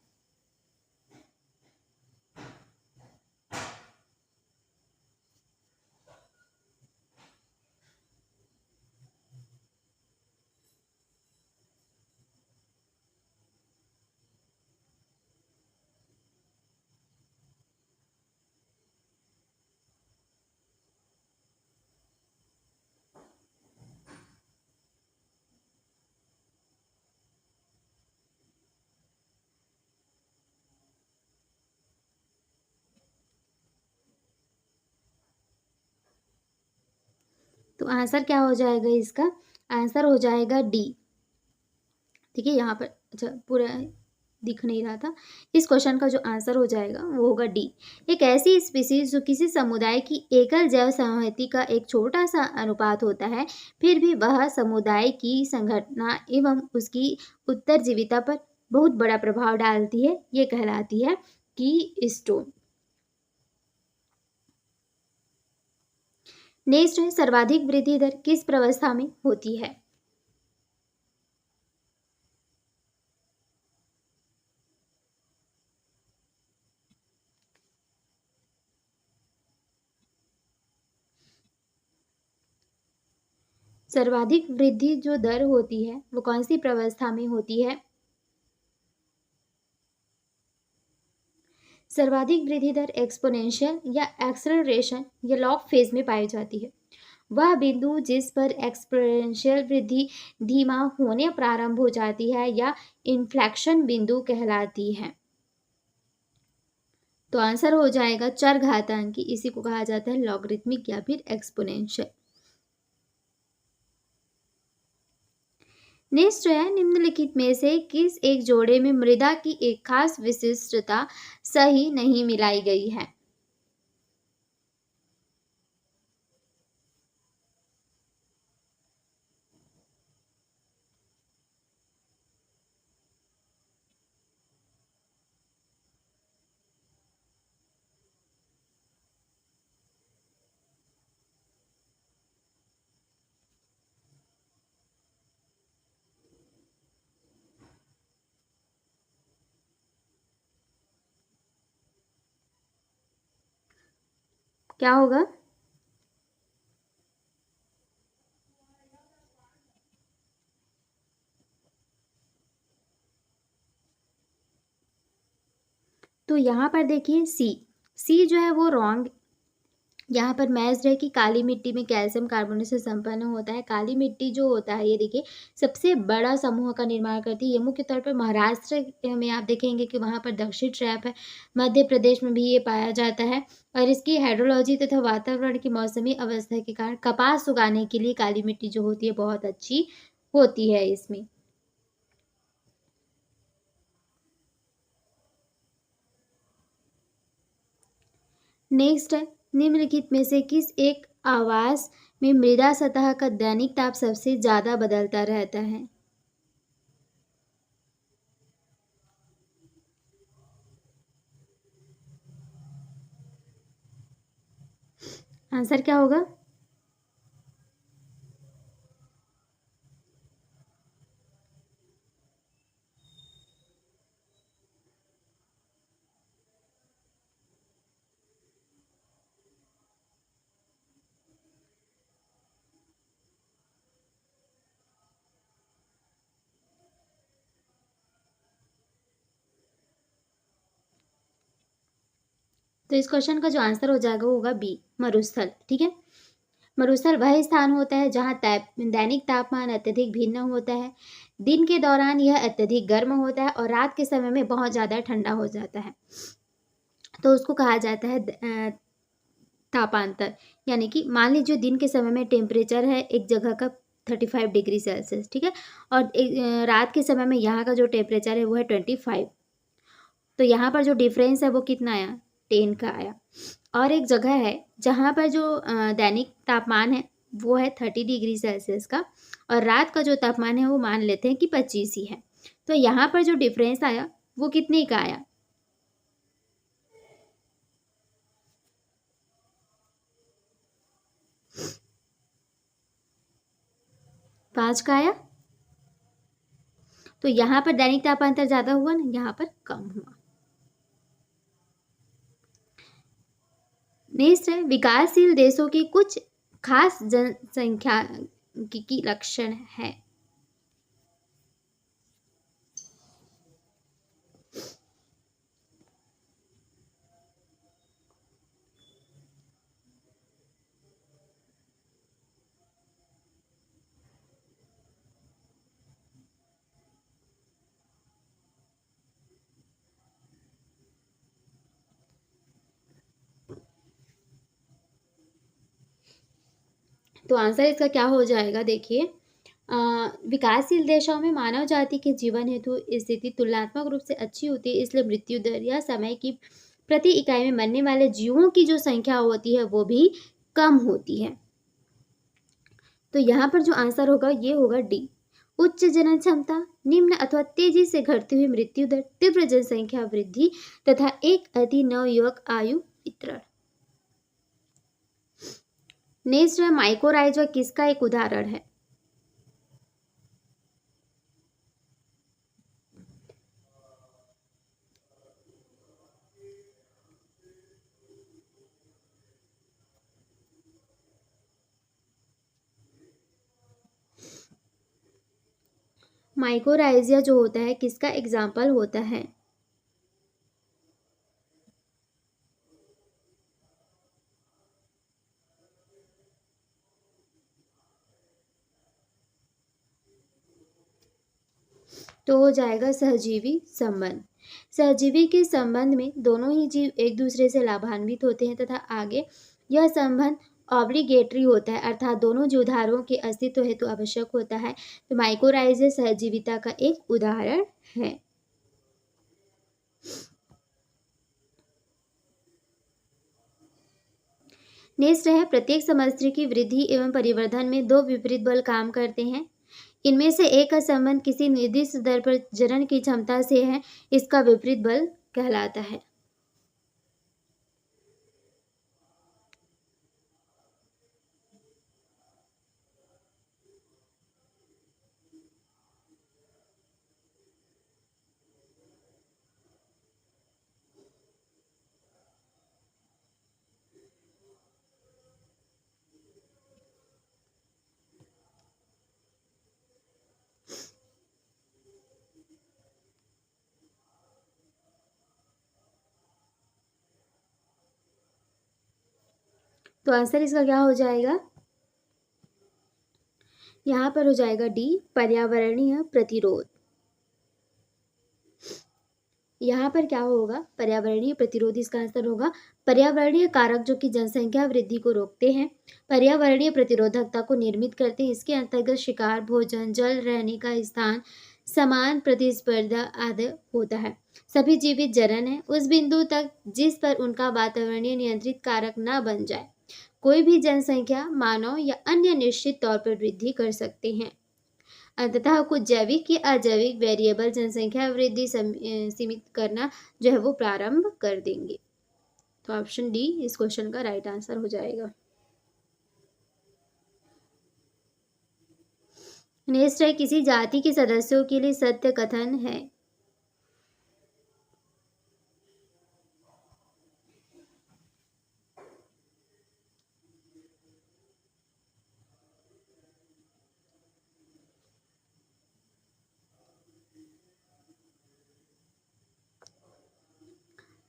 तो आंसर क्या हो जाएगा इसका? आंसर हो जाएगा डी। ठीक है, यहाँ पर अच्छा पूरा दिख नहीं रहा था। इस क्वेश्चन का जो आंसर हो जाएगा वो होगा डी। एक ऐसी स्पीसीज जो किसी समुदाय की एकल जैव संहति का एक छोटा सा अनुपात होता है, फिर भी वह समुदाय की संगठना एवं उसकी उत्तरजीविता पर बहुत बड़ा प्रभाव डालती है, ये कहलाती है की स्टोन। नेक्स्ट है, सर्वाधिक वृद्धि दर किस प्रावस्था में होती है? सर्वाधिक वृद्धि जो दर होती है वो कौन सी प्रावस्था में होती है? सर्वाधिक वृद्धि दर एक्सपोनेंशियल या एक्सेलरेशन या लॉग फेज में पाई जाती है। वह बिंदु जिस पर एक्सपोनेंशियल वृद्धि धीमा होने प्रारंभ हो जाती है या इन्फ्लेक्शन बिंदु कहलाती है। तो आंसर हो जाएगा चरघातांकी, इसी को कहा जाता है लॉगरिथमिक या फिर एक्सपोनेंशियल। नेक्स्ट है, निम्नलिखित में से किस एक जोड़े में मृदा की एक खास विशिष्टता सही नहीं मिलाई गई है? क्या होगा? तो यहाँ पर देखिए सी जो है वो रॉन्ग। यहाँ पर मैच्ड है कि काली मिट्टी में कैल्शियम कार्बोनेट से संपन्न होता है। काली मिट्टी जो होता है ये देखिए सबसे बड़ा समूह का निर्माण करती है। ये मुख्य तौर पर महाराष्ट्र में आप देखेंगे कि वहाँ पर दक्षिण ट्रैप है। मध्य प्रदेश में भी ये पाया जाता है और इसकी हाइड्रोलॉजी तथा वातावरण की मौसमी अवस्था के कारण कपास उगाने के लिए काली मिट्टी जो होती है बहुत अच्छी होती है इसमें। नेक्स्ट है, निम्नलिखित में से किस एक आवास में मृदा सतह का दैनिक ताप सबसे ज़्यादा बदलता रहता है? आंसर क्या होगा? तो इस क्वेश्चन का जो आंसर हो जाएगा वो होगा बी, मरुस्थल। ठीक है, मरुस्थल वह स्थान होता है जहाँ दैनिक तापमान अत्यधिक भिन्न होता है। दिन के दौरान यह अत्यधिक गर्म होता है और रात के समय में बहुत ज़्यादा ठंडा हो जाता है। तो उसको कहा जाता है तापांतर। यानी कि मान लीजिए दिन के समय में टेम्परेचर है एक जगह का 35 डिग्री सेल्सियस, ठीक है, और रात के समय में यहाँ का जो टेम्परेचर है वो है 25। तो यहाँ पर जो डिफरेंस है वो कितना आया? 10 का आया। और एक जगह है जहाँ पर जो दैनिक तापमान है वो है 30 डिग्री सेल्सियस का, और रात का जो तापमान है वो मान लेते हैं कि 25 ही है। तो यहाँ पर जो डिफरेंस आया वो कितने का आया? 5 का आया। तो यहाँ पर दैनिक तापांतर ज़्यादा हुआ ना, यहाँ पर कम हुआ। नेक्स्ट है, विकासशील देशों की कुछ खास जनसंख्या की लक्षण है। तो आंसर इसका क्या हो जाएगा? देखिए, विकासशील देशों में मानव जाति के जीवन हेतु स्थिति तुलनात्मक रूप से अच्छी होती है, इसलिए मृत्यु दर या समय की प्रति इकाई में मरने वाले जीवों की जो संख्या होती है वो भी कम होती है। तो यहाँ पर जो आंसर होगा ये होगा डी, उच्च जनन क्षमता, निम्न अथवा तेजी से घटती हुई मृत्यु दर, तीव्र जनसंख्या वृद्धि तथा एक अति नवयुवक आयु वितरण। नेक्स्ट है, माइकोराइजा किसका एक उदाहरण है? माइकोराइजिया जो होता है किसका एग्जाम्पल होता है? तो हो जाएगा सहजीवी संबंध। सहजीवी के संबंध में दोनों ही जीव एक दूसरे से लाभान्वित होते हैं तथा आगे यह संबंध ऑब्लिगेटरी होता है, अर्थात दोनों जीवधारों के अस्तित्व हेतु आवश्यक होता है। तो माइकोराइजिया सहजीविता का एक उदाहरण है। नेक्स्ट है, प्रत्येक समष्टि की वृद्धि एवं परिवर्धन में दो विपरीत बल काम करते हैं। इनमें से एक का संबंध किसी निर्दिष्ट दर पर जनन की क्षमता से है, इसका विपरीत बल कहलाता है। तो आंसर इसका क्या हो जाएगा? यहाँ पर हो जाएगा डी, पर्यावरणीय प्रतिरोध। यहाँ पर क्या होगा? पर्यावरणीय प्रतिरोध इसका आंसर होगा। पर्यावरणीय कारक जो कि जनसंख्या वृद्धि को रोकते हैं, पर्यावरणीय प्रतिरोधकता को निर्मित करते हैं। इसके अंतर्गत शिकार, भोजन, जल, रहने का स्थान, समान प्रतिस्पर्धा आदि होता है। सभी जीवित जनन है उस बिंदु तक जिस पर उनका वातावरणीय नियंत्रित कारक न बन जाए। कोई भी जनसंख्या मानव या अन्य निश्चित तौर पर वृद्धि कर सकते हैं। अंततः कुछ जैविक या अजैविक वेरिएबल जनसंख्या वृद्धि सीमित करना जो है वो प्रारंभ कर देंगे। तो ऑप्शन डी इस क्वेश्चन का राइट आंसर हो जाएगा। नेक्स्ट है, किसी जाति के सदस्यों के लिए सत्य कथन है।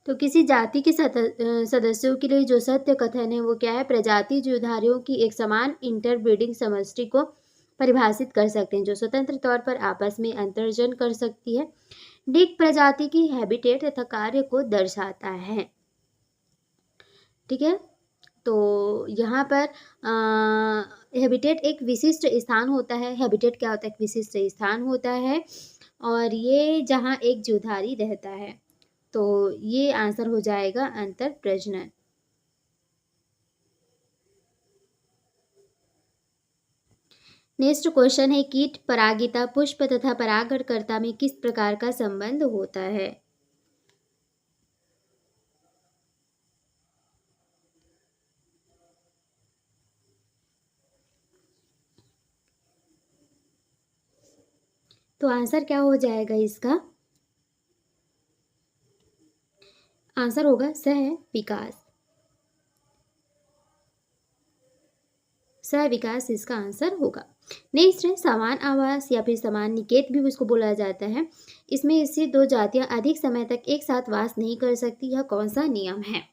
तो किसी जाति के सदस्यों के लिए जो सत्य कथन है वो क्या है? प्रजाति जीवधारियों की एक समान इंटरब्रीडिंग समष्टि को परिभाषित कर सकते हैं जो स्वतंत्र तौर पर आपस में अंतर्जन कर सकती है। डिक प्रजाति की हैबिटेट तथा कार्य को दर्शाता है। ठीक है, तो यहाँ पर हैबिटेट एक विशिष्ट स्थान होता है। हैबिटेट क्या होता है? एक विशिष्ट स्थान होता है और ये जहाँ एक जीवधारी रहता है। तो ये आंसर हो जाएगा अंतर प्रजनन। नेक्स्ट क्वेश्चन है, कीट परागिता पुष्प तथा परागणकर्ता में किस प्रकार का संबंध होता है? तो आंसर क्या हो जाएगा इसका? आंसर होगा सह विकास। सह विकास इसका आंसर होगा। नेक्स्ट है, समान आवास या फिर समान निकेत भी उसको बोला जाता है। इसमें इससे दो जातियां अधिक समय तक एक साथ वास नहीं कर सकती। यह कौन सा नियम है?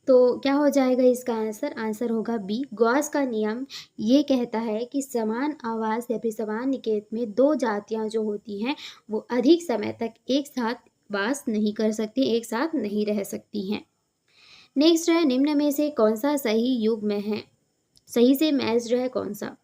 तो क्या हो जाएगा इसका आंसर? आंसर होगा बी, गॉस का नियम। ये कहता है कि समान आवास या फिर समान निकेत में दो जातियां जो होती हैं वो अधिक समय तक एक साथ वास नहीं कर सकती, एक साथ नहीं रह सकती हैं। नेक्स्ट है, निम्न में से कौन सा सही युग्म है? सही से मैच जो है कौन सा?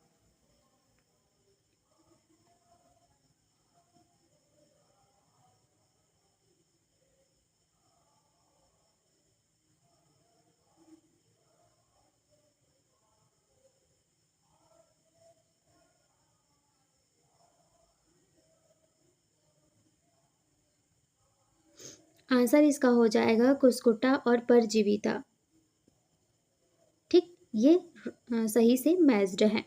आंसर इसका हो जाएगा कुस्कुटा और परजीविता। ठीक, ये सही से मैच्ड है।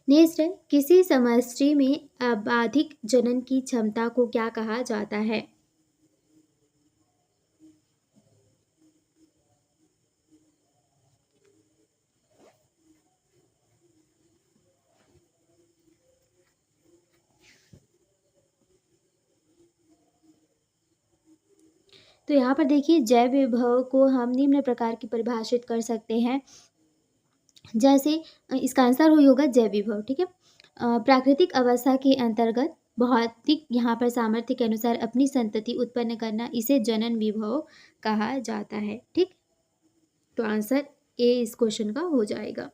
नेक्स्ट है, किसी समष्टि में अबाधिक जनन की क्षमता को क्या कहा जाता है? तो यहाँ पर देखिए, जैव विभव को हम निम्न प्रकार की परिभाषित कर सकते हैं। जैसे इसका आंसर होगा जैव विभव। ठीक है, प्राकृतिक अवस्था के अंतर्गत भौतिक यहाँ पर सामर्थ्य के अनुसार अपनी संतति उत्पन्न करना, इसे जनन विभव कहा जाता है। ठीक, तो आंसर ए इस क्वेश्चन का हो जाएगा।